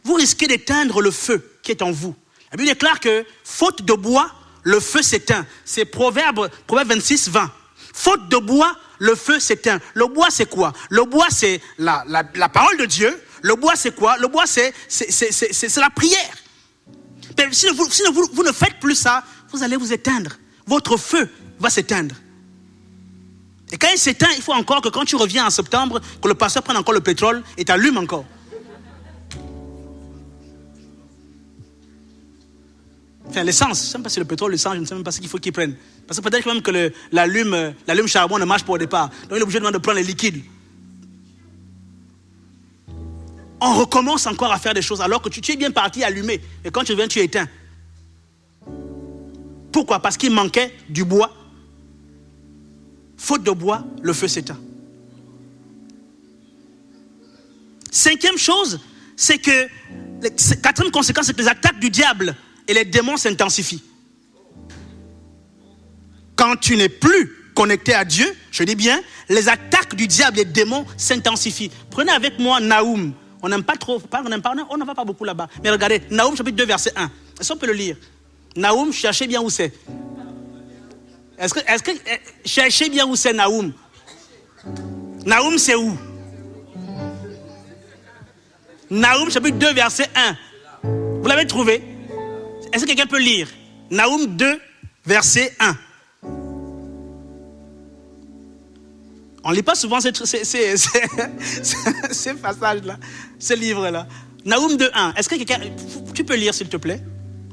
vous risquez d'éteindre le feu qui est en vous. La Bible déclare que faute de bois, le feu s'éteint. C'est Proverbe 26, 20. Faute de bois, le feu s'éteint. Le bois, c'est quoi? Le bois, c'est la parole de Dieu. Le bois, c'est quoi? Le bois, c'est la prière. Mais si vous ne faites plus ça, vous allez vous éteindre. Votre feu va s'éteindre. Et quand il s'éteint, il faut encore que quand tu reviens en septembre, que le pasteur prenne encore le pétrole et t'allume encore. Enfin, l'essence. Je ne sais même pas si le pétrole, l'essence, je ne sais même pas ce qu'il faut qu'ils prennent. Parce que peut-être même que l'allume charbon ne marche pas au départ. Donc il est obligé de prendre les liquides. On recommence encore à faire des choses alors que tu es bien parti allumer. Et quand tu reviens, tu éteins. Pourquoi? Parce qu'il manquait du bois. Faute de bois, le feu s'éteint. Cinquième chose, c'est que, quatrième conséquence, c'est que les attaques du diable et les démons s'intensifient. Quand tu n'es plus connecté à Dieu, je dis bien, les attaques du diable et des démons s'intensifient. Prenez avec moi Naoum. On n'aime pas trop, on n'en va pas beaucoup là-bas. Mais regardez, Naoum chapitre 2, verset 1. Est-ce qu'on peut le lire? Naoum, cherchez bien où c'est. Est-ce que cherchez bien où c'est Naoum? Naoum, c'est où? Naoum, chapitre 2, verset 1. Vous l'avez trouvé? Est-ce que quelqu'un peut lire? Naoum 2, verset 1. On ne lit pas souvent ces passages-là, ces livres-là. Naoum 2, 1. Est-ce que quelqu'un... Tu peux lire, s'il te plaît,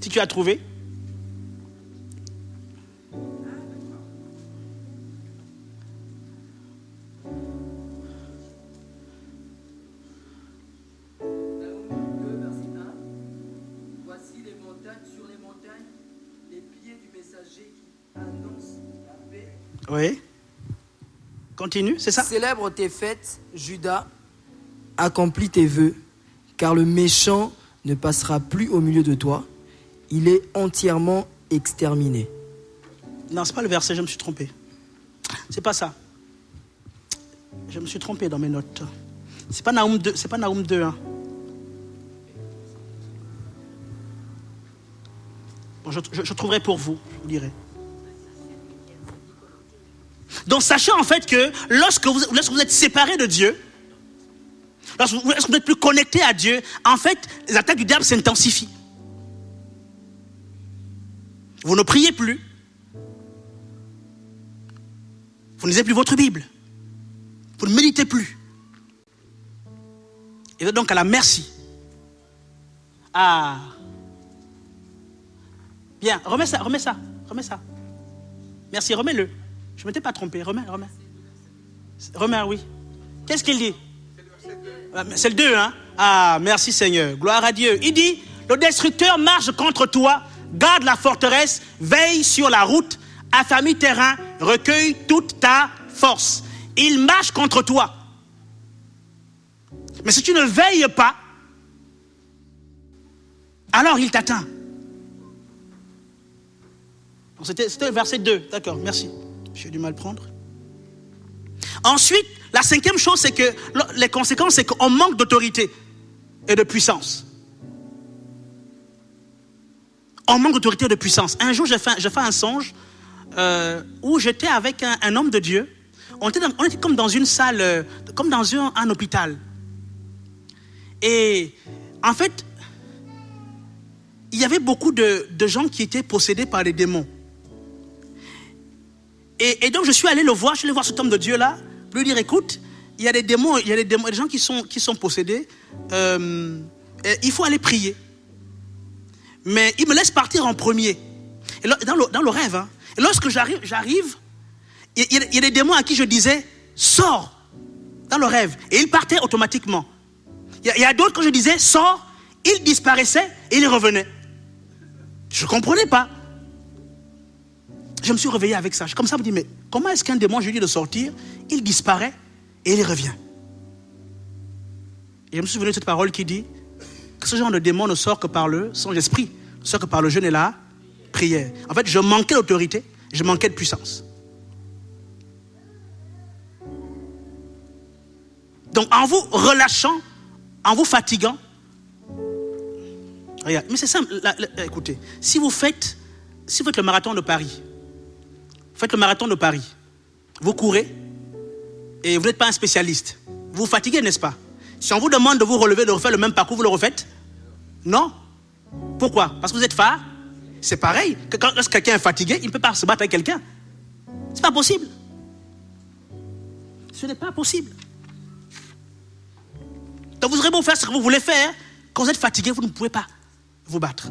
si tu as trouvé? Oui. Continue, c'est ça? Célèbre tes fêtes, Judas, accomplis tes vœux, car le méchant ne passera plus au milieu de toi. Il est entièrement exterminé. Non, c'est pas le verset, je me suis trompé. C'est pas ça. Je me suis trompé dans mes notes. C'est pas Naoum 2, c'est pas Naoum 2, hein. Bon, je trouverai pour vous, je vous dirai. Donc sachez en fait que lorsque vous êtes séparés de Dieu, lorsque vous n'êtes plus connecté à Dieu, en fait, les attaques du diable s'intensifient. Vous ne priez plus. Vous ne lisez plus votre Bible. Vous ne méditez plus. Et vous êtes donc à la merci. Ah. Bien, remets ça. Merci, remets-le. Je ne m'étais pas trompé. Remets, oui. Qu'est-ce qu'il dit? C'est le 2, hein? Ah, merci Seigneur. Gloire à Dieu. Il dit, le destructeur marche contre toi, garde la forteresse, veille sur la route, affermit terrain, recueille toute ta force. Il marche contre toi. Mais si tu ne veilles pas, alors il t'atteint. C'était le verset 2. D'accord, merci. J'ai du mal à prendre. Ensuite, la cinquième chose, c'est que les conséquences, c'est qu'on manque d'autorité et de puissance. On manque d'autorité et de puissance. Un jour, j'ai fait un songe où j'étais avec un homme de Dieu. On était comme dans une salle, comme dans un hôpital. Et en fait, il y avait beaucoup de gens qui étaient possédés par des démons. Et donc je suis allé le voir, je suis allé voir cet homme de Dieu là, pour lui dire écoute, il y a des démons, des gens qui sont possédés, il faut aller prier. Mais il me laisse partir en premier. Et là, dans le rêve, hein, et lorsque j'arrive, il y a des démons à qui je disais sors, dans le rêve, et ils partaient automatiquement. Il y a d'autres quand je disais sors, ils disparaissaient et ils revenaient. Je ne comprenais pas. Je me suis réveillé avec ça. Comme ça, je me dis, mais comment est-ce qu'un démon, je lui dis de sortir, il disparaît et il revient? Et je me suis souvenu de cette parole qui dit que ce genre de démon ne sort que par son esprit, ne sort que par le jeûne et la prière. En fait, je manquais d'autorité, je manquais de puissance. Donc, en vous relâchant, en vous fatiguant, regarde, mais c'est simple, écoutez, si vous faites le marathon de Paris, vous courez et vous n'êtes pas un spécialiste. Vous vous fatiguez, n'est-ce pas? Si on vous demande de vous relever, de refaire le même parcours, vous le refaites? Non. Pourquoi? Parce que vous êtes phare. C'est pareil. Lorsque quelqu'un est fatigué, il ne peut pas se battre avec quelqu'un. Ce n'est pas possible. Ce n'est pas possible. Donc vous aurez beau faire ce que vous voulez faire. Quand vous êtes fatigué, vous ne pouvez pas vous battre.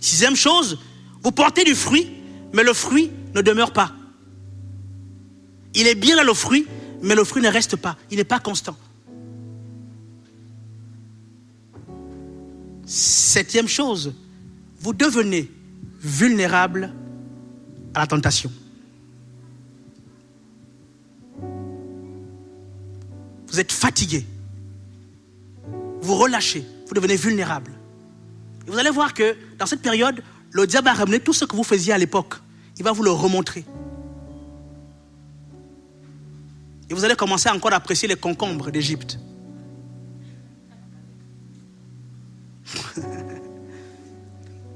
Sixième chose, vous portez du fruit, mais le fruit ne demeure pas. Il est bien là le fruit, mais le fruit ne reste pas. Il n'est pas constant. Septième chose, vous devenez vulnérable à la tentation. Vous êtes fatigué. Vous relâchez. Vous devenez vulnérable. Et vous allez voir que dans cette période, le diable va ramener tout ce que vous faisiez à l'époque. Il va vous le remontrer. Et vous allez commencer encore à apprécier les concombres d'Égypte.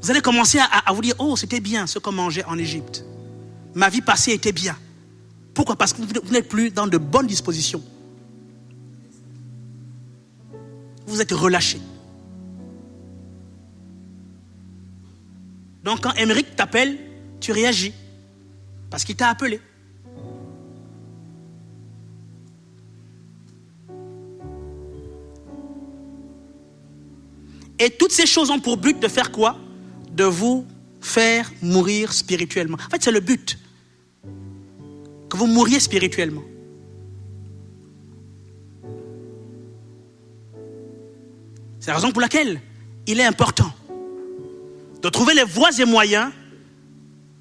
Vous allez commencer à vous dire, oh, c'était bien ce qu'on mangeait en Égypte. Ma vie passée était bien. Pourquoi? Parce que vous n'êtes plus dans de bonnes dispositions. Vous êtes relâché. Donc quand Émeric t'appelle, tu réagis. Parce qu'il t'a appelé. Et toutes ces choses ont pour but de faire quoi? De vous faire mourir spirituellement. En fait, c'est le but. Que vous mouriez spirituellement. C'est la raison pour laquelle il est important de trouver les voies et moyens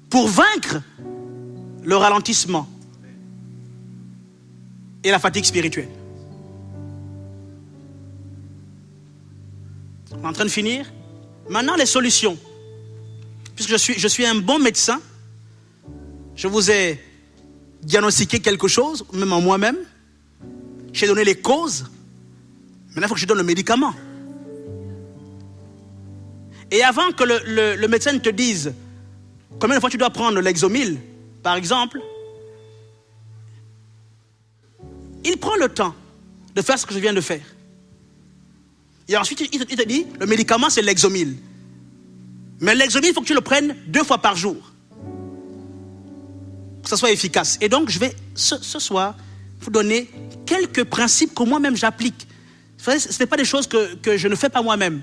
pour vaincre le ralentissement et la fatigue spirituelle. On est en train de finir. Maintenant, les solutions. Puisque je suis un bon médecin, je vous ai diagnostiqué quelque chose, même en moi-même. J'ai donné les causes. Maintenant, il faut que je donne le médicament. Et avant que le médecin te dise combien de fois tu dois prendre l'Exomil, par exemple, il prend le temps de faire ce que je viens de faire. Et ensuite, il te dit, le médicament, c'est l'Exomil. Mais l'Exomil, il faut que tu le prennes 2 fois par jour. Pour que ça soit efficace. Et donc, je vais, ce soir, vous donner quelques principes que moi-même j'applique. Ce n'est pas des choses que je ne fais pas moi-même.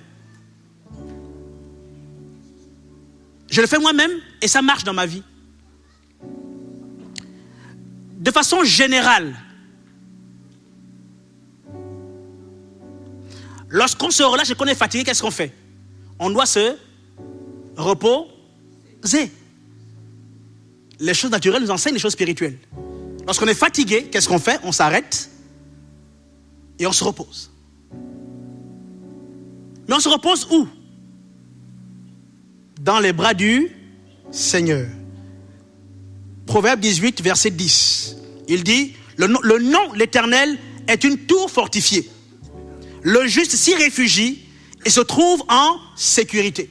Je le fais moi-même et ça marche dans ma vie. De façon générale, lorsqu'on se relâche et qu'on est fatigué, qu'est-ce qu'on fait? On doit se reposer. Les choses naturelles nous enseignent les choses spirituelles. Lorsqu'on est fatigué, qu'est-ce qu'on fait? On s'arrête et on se repose. Mais on se repose où? Dans les bras du Seigneur. Proverbe 18, verset 10. Il dit, le nom, l'Éternel, est une tour fortifiée. Le juste s'y réfugie et se trouve en sécurité.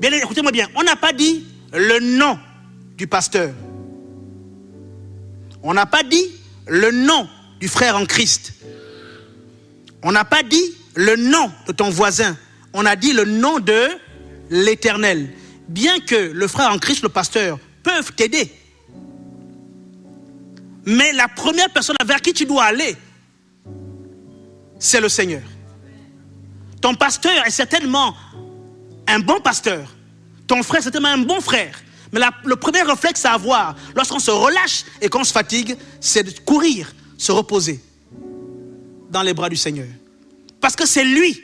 Bien, écoutez-moi bien, on n'a pas dit le nom du pasteur. On n'a pas dit le nom du frère en Christ. On n'a pas dit le nom de ton voisin. On a dit le nom de l'Éternel. Bien que le frère en Christ, le pasteur, peuvent t'aider. Mais la première personne vers qui tu dois aller, c'est le Seigneur. Ton pasteur est certainement un bon pasteur. Ton frère est certainement un bon frère. Mais le premier réflexe à avoir lorsqu'on se relâche et qu'on se fatigue, c'est de courir, se reposer dans les bras du Seigneur. Parce que c'est lui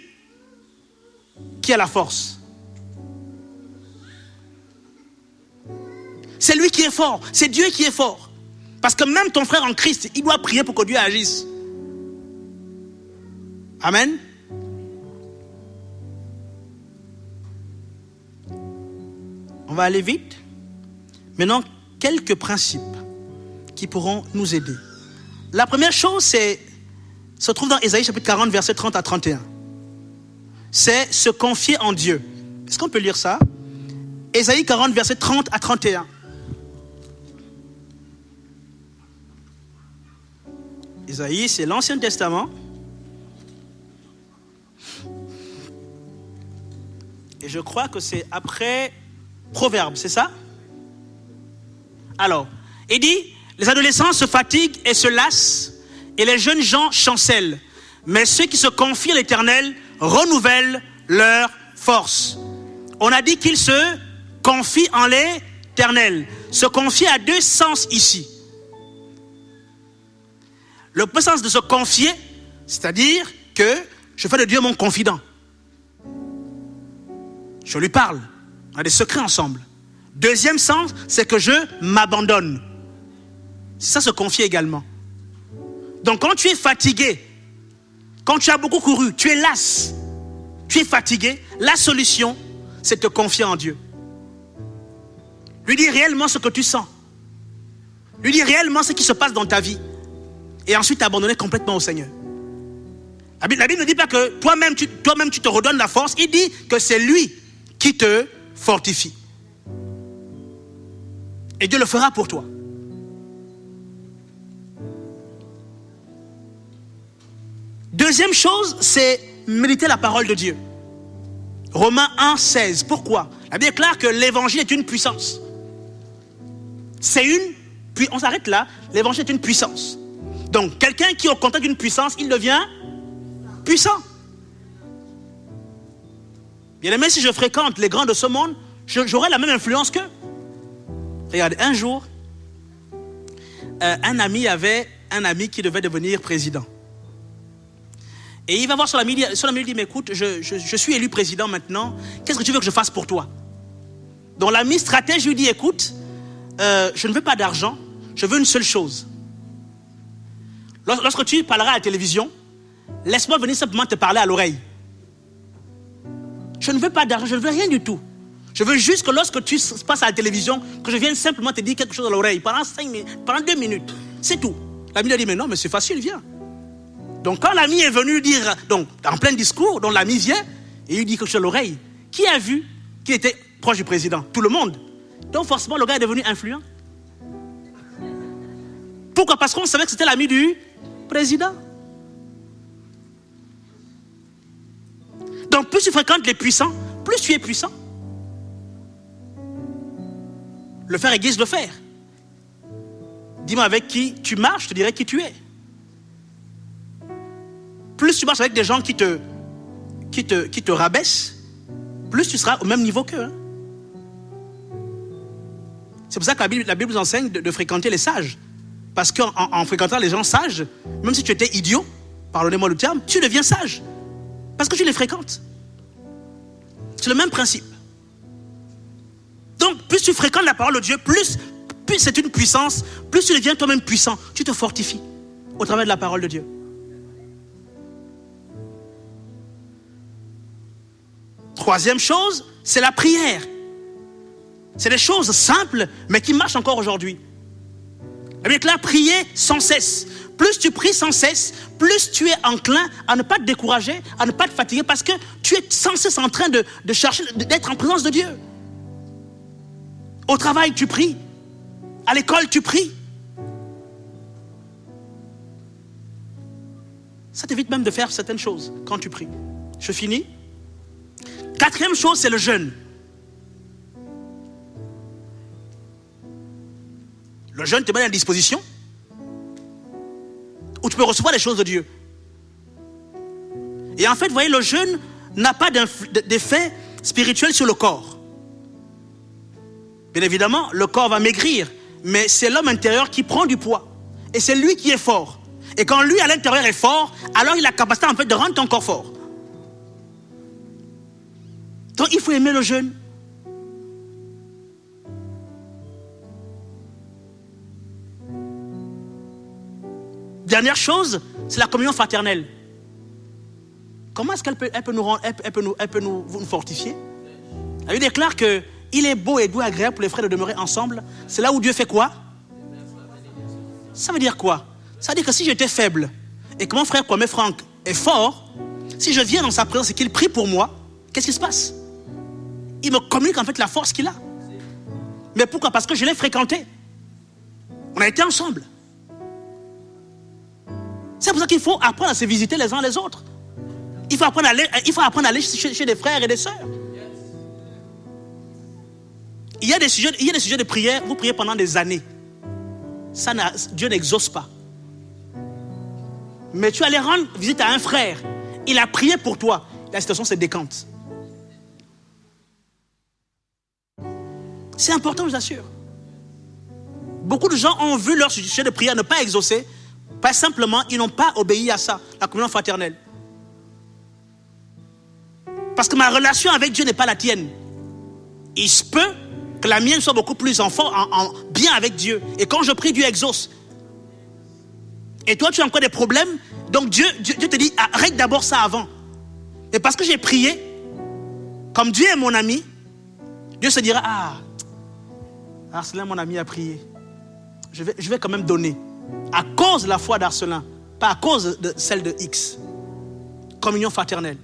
qui a la force. C'est lui qui est fort. C'est Dieu qui est fort. Parce que même ton frère en Christ, il doit prier pour que Dieu agisse. Amen. On va aller vite. Maintenant, quelques principes qui pourront nous aider. La première chose, se trouve dans Ésaïe chapitre 40, versets 30 à 31. C'est se confier en Dieu. Est-ce qu'on peut lire ça? Ésaïe 40, versets 30 à 31. Ésaïe, c'est l'Ancien Testament. Et je crois que c'est après Proverbes, c'est ça? Alors, il dit, les adolescents se fatiguent et se lassent, et les jeunes gens chancellent. Mais ceux qui se confient à l'Éternel renouvellent leur force. On a dit qu'il se confie en l'Éternel. Se confier a deux sens ici. Le premier sens de se confier, c'est-à-dire que je fais de Dieu mon confident. Je lui parle. On a des secrets ensemble. Deuxième sens, c'est que je m'abandonne. C'est ça, se confier également. Donc quand tu es fatigué, quand tu as beaucoup couru, tu es las, tu es fatigué, la solution, c'est de te confier en Dieu. Lui dire réellement ce que tu sens. Lui dire réellement ce qui se passe dans ta vie. Et ensuite t'abandonner complètement au Seigneur. La Bible ne dit pas que toi-même tu te redonnes la force. Il dit que c'est lui qui te fortifie. Et Dieu le fera pour toi. Deuxième chose, c'est méditer la parole de Dieu. Romains 1, 16. Pourquoi? La Bible est claire que l'évangile est une puissance. On s'arrête là. L'évangile est une puissance. Donc, quelqu'un qui est au contact d'une puissance, il devient puissant. Bien aimé, si je fréquente les grands de ce monde, j'aurai la même influence qu'eux. Regardez, un jour, un ami avait un ami qui devait devenir président. Et il va voir son ami, il dit, mais écoute, je suis élu président maintenant, qu'est-ce que tu veux que je fasse pour toi? Donc l'ami stratège lui dit, écoute, je ne veux pas d'argent, je veux une seule chose. Lorsque tu parleras à la télévision, laisse-moi venir simplement te parler à l'oreille. Je ne veux pas d'argent, je ne veux rien du tout. Je veux juste que lorsque tu passes à la télévision, que je vienne simplement te dire quelque chose à l'oreille, pendant 2 minutes. C'est tout. L'ami lui a dit, mais non, mais c'est facile, viens. Donc quand l'ami est venu dire, donc en plein discours, donc l'ami vient, et il lui dit quelque chose à l'oreille. Qui a vu qu'il était proche du président? Tout le monde. Donc forcément, le gars est devenu influent. Pourquoi? Parce qu'on savait que c'était l'ami du président. Donc plus tu fréquentes les puissants, plus tu es puissant. Le fer aiguise le fer. Dis-moi avec qui tu marches, je te dirai qui tu es. Plus tu marches avec des gens qui te rabaissent, plus tu seras au même niveau qu'eux. C'est pour ça que la Bible nous enseigne de fréquenter les sages. Parce qu'en fréquentant les gens sages, même si tu étais idiot, pardonnez-moi le terme, tu deviens sage. Parce que tu les fréquentes. C'est le même principe. Donc, plus tu fréquentes la parole de Dieu, plus c'est une puissance, plus tu deviens toi-même puissant. Tu te fortifies au travers de la parole de Dieu. Troisième chose, c'est la prière. C'est des choses simples, mais qui marchent encore aujourd'hui. Avec la prier sans cesse. Plus tu pries sans cesse, plus tu es enclin à ne pas te décourager, à ne pas te fatiguer, parce que tu es sans cesse en train de chercher, d'être en présence de Dieu. Au travail, tu pries. À l'école, tu pries. Ça t'évite même de faire certaines choses quand tu pries. Je finis. Quatrième chose, c'est le jeûne. Le jeûne te met à disposition où tu peux recevoir les choses de Dieu. Et en fait, vous voyez, le jeûne n'a pas d'effet spirituel sur le corps. Bien évidemment, le corps va maigrir, mais c'est l'homme intérieur qui prend du poids. Et c'est lui qui est fort. Et quand lui, à l'intérieur, est fort, alors il a la capacité, en fait, de rendre ton corps fort. Donc, il faut aimer le jeûne. Dernière chose, c'est la communion fraternelle. Comment est-ce qu'elle peut nous fortifier? Elle déclare que il est beau et doux et agréable pour les frères de demeurer ensemble. C'est là où Dieu fait quoi? Ça veut dire quoi? Ça veut dire que si j'étais faible et que mon frère Kwame Frank est fort, si je viens dans sa présence et qu'il prie pour moi, qu'est-ce qui se passe? Il me communique en fait la force qu'il a. Mais pourquoi? Parce que je l'ai fréquenté. On a été ensemble. C'est pour ça qu'il faut apprendre à se visiter les uns les autres. Il faut apprendre à aller chez des frères et des sœurs. Il y a des sujets de prière, vous priez pendant des années. Dieu n'exauce pas. Mais tu allais rendre visite à un frère. Il a prié pour toi. La situation se décante. C'est important, je vous assure. Beaucoup de gens ont vu leur sujet de prière ne pas exaucer, parce simplement, ils n'ont pas obéi à ça, la communion fraternelle. Parce que ma relation avec Dieu n'est pas la tienne. Il se peut que la mienne soit beaucoup plus bien avec Dieu. Et quand je prie, Dieu exauce. Et toi, tu as encore des problèmes. Donc Dieu te dit, arrête d'abord ça avant. Et parce que j'ai prié, comme Dieu est mon ami, Dieu se dira, Arcelin, mon ami, a prié. Je vais quand même donner. À cause de la foi d'Arcelin, pas à cause de celle de X. Communion fraternelle.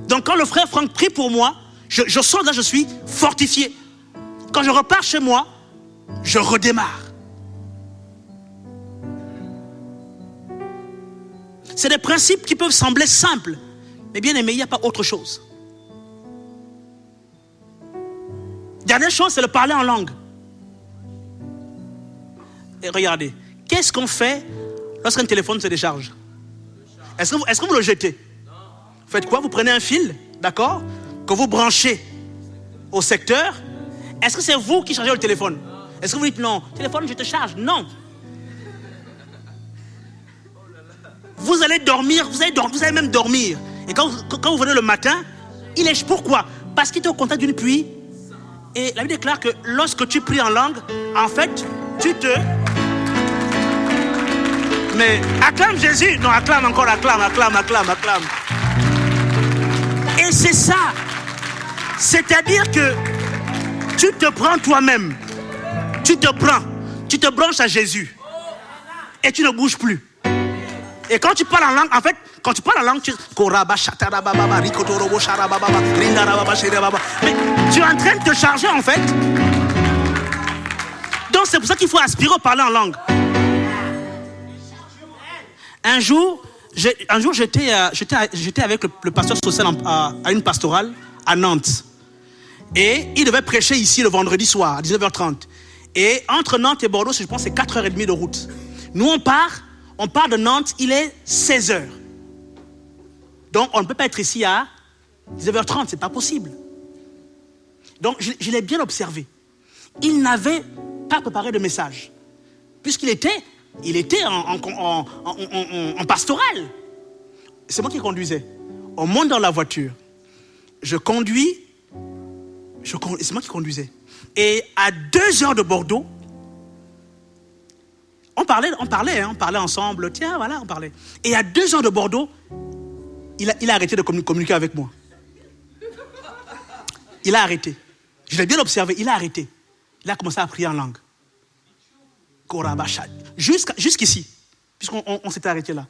Donc quand le frère Franck prie pour moi, je sens là, je suis fortifié. Quand je repars chez moi, je redémarre. C'est des principes qui peuvent sembler simples. Mais bien aimé, il n'y a pas autre chose. Dernière chose, c'est le parler en langue. Et regardez, qu'est-ce qu'on fait lorsqu'un téléphone se décharge? Est-ce que vous le jetez? Vous faites quoi? Vous prenez un fil, d'accord, que vous branchez au secteur. Est-ce que c'est vous qui chargez le téléphone? Est-ce que vous dites non, téléphone, je te charge? Non. Vous allez dormir, vous allez même dormir. Et quand vous venez le matin, il est... Pourquoi? Parce qu'il est au contact d'une pluie. Et la Bible déclare que lorsque tu pries en langue, en fait, tu te... Mais acclame Jésus. Non, acclame encore, acclame. Et c'est ça. C'est-à-dire que tu te prends toi-même. Tu te branches à Jésus. Et tu ne bouges plus. Et quand tu parles en langue, en fait, tu... Mais tu es en train de te charger, en fait. Donc c'est pour ça qu'il faut aspirer à parler en langue. Un jour, j'étais avec le pasteur social à une pastorale à Nantes. Et il devait prêcher ici le vendredi soir à 19h30. Et entre Nantes et Bordeaux, je pense que c'est 4h30 de route. Nous, on part de Nantes, il est 16h. Donc, on ne peut pas être ici à 19h30, c'est pas possible. Donc, je l'ai bien observé. Il n'avait pas préparé de message. Puisqu'il était en pastoral. C'est moi qui conduisais. On monte dans la voiture. Je conduis. C'est moi qui conduisais. Et à 2h de Bordeaux, on parlait ensemble. Tiens, voilà, on parlait. Et à 2h de Bordeaux, il a arrêté de communiquer avec moi. Il a arrêté. Je l'ai bien observé, il a arrêté. Il a commencé à prier en langue. Jusqu'ici, puisqu'on s'était arrêté là.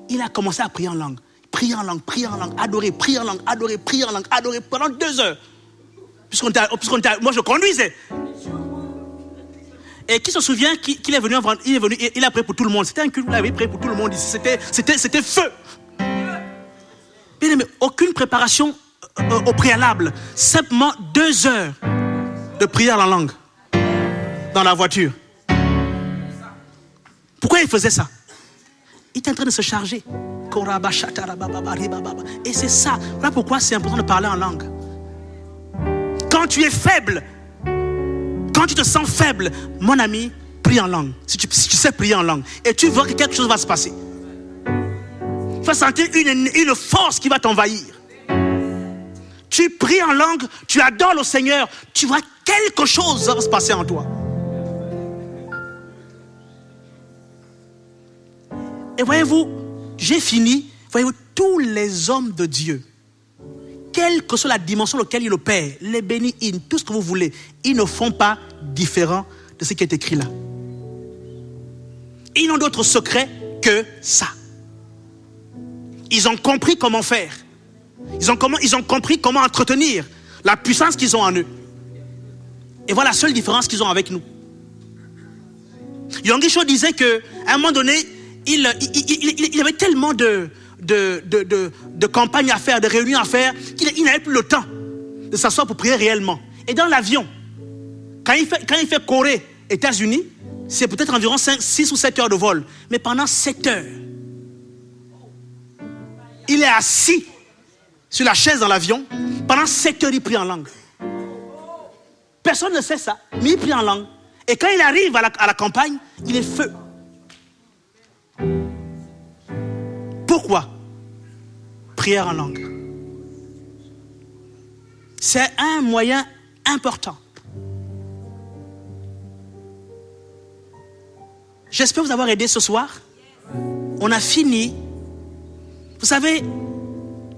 Il a commencé à prier en langue. Prier en langue, adorer, prier en langue, adorer pendant 2 heures. Moi je conduisais. Et qui se souvient qu'il est venu, il a prié pour tout le monde. C'était un culte où il avait prié pour tout le monde ici. C'était feu. Bien aimé, aucune préparation au préalable. Simplement 2 heures de prière en langue dans la voiture. Pourquoi il faisait ça? Il était en train de se charger. Et c'est ça. Voilà pourquoi c'est important de parler en langue. Quand tu es faible, quand tu te sens faible, mon ami, prie en langue. Si tu sais prier en langue. Et tu vois que quelque chose va se passer. Tu vas sentir une force qui va t'envahir. Tu pries en langue, tu adores le Seigneur, tu vois quelque chose va se passer en toi. Et voyez-vous, j'ai fini. Voyez-vous, tous les hommes de Dieu, quelle que soit la dimension dans laquelle ils opèrent, les bénis, tout ce que vous voulez, ils ne font pas différent de ce qui est écrit là. Ils n'ont d'autre secret que ça. Ils ont compris comment faire. Ils ont compris comment entretenir la puissance qu'ils ont en eux. Et voilà la seule différence qu'ils ont avec nous. Yonggi Cho disait qu'à un moment donné, il y avait tellement de campagnes à faire, de réunions à faire, qu'il n'avait plus le temps de s'asseoir pour prier réellement. Et dans l'avion, quand il fait Corée, États-Unis, c'est peut-être environ 6 ou 7 heures de vol. Mais pendant 7 heures, il est assis sur la chaise dans l'avion. Pendant 7 heures, il prie en langue. Personne ne sait ça, mais il prie en langue. Et quand il arrive à la campagne, il est feu. Pourquoi? Prière en langue. C'est un moyen important. J'espère vous avoir aidé ce soir. On a fini. Vous savez,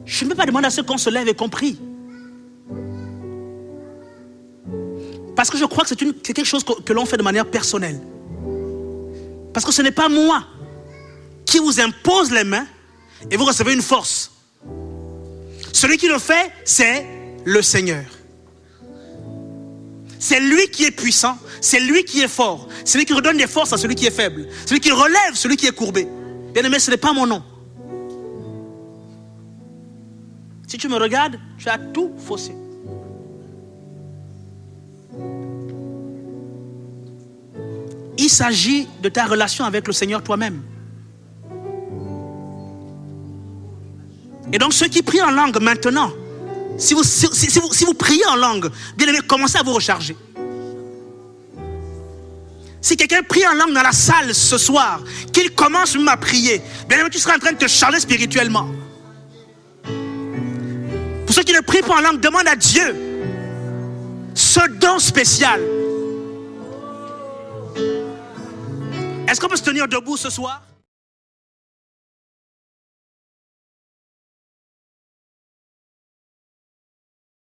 je ne peux pas demander à ceux qu'on se lève et qu'on prie. Parce que je crois que c'est quelque chose que l'on fait de manière personnelle. Parce que ce n'est pas moi qui vous impose les mains et vous recevez une force. Celui qui le fait, c'est le Seigneur. C'est lui qui est puissant, c'est lui qui est fort. C'est lui qui redonne des forces à celui qui est faible. Celui qui relève celui qui est courbé. Bien aimé, ce n'est pas mon nom. Si tu me regardes, tu as tout faussé. Il s'agit de ta relation avec le Seigneur toi-même. Et donc ceux qui prient en langue maintenant, si vous priez en langue, bien aimé, commencez à vous recharger. Si quelqu'un prie en langue dans la salle ce soir, qu'il commence même à prier, bien aimé, tu seras en train de te charger spirituellement. Pour ceux qui ne prient pas en langue, demande à Dieu ce don spécial. Est-ce qu'on peut se tenir debout ce soir?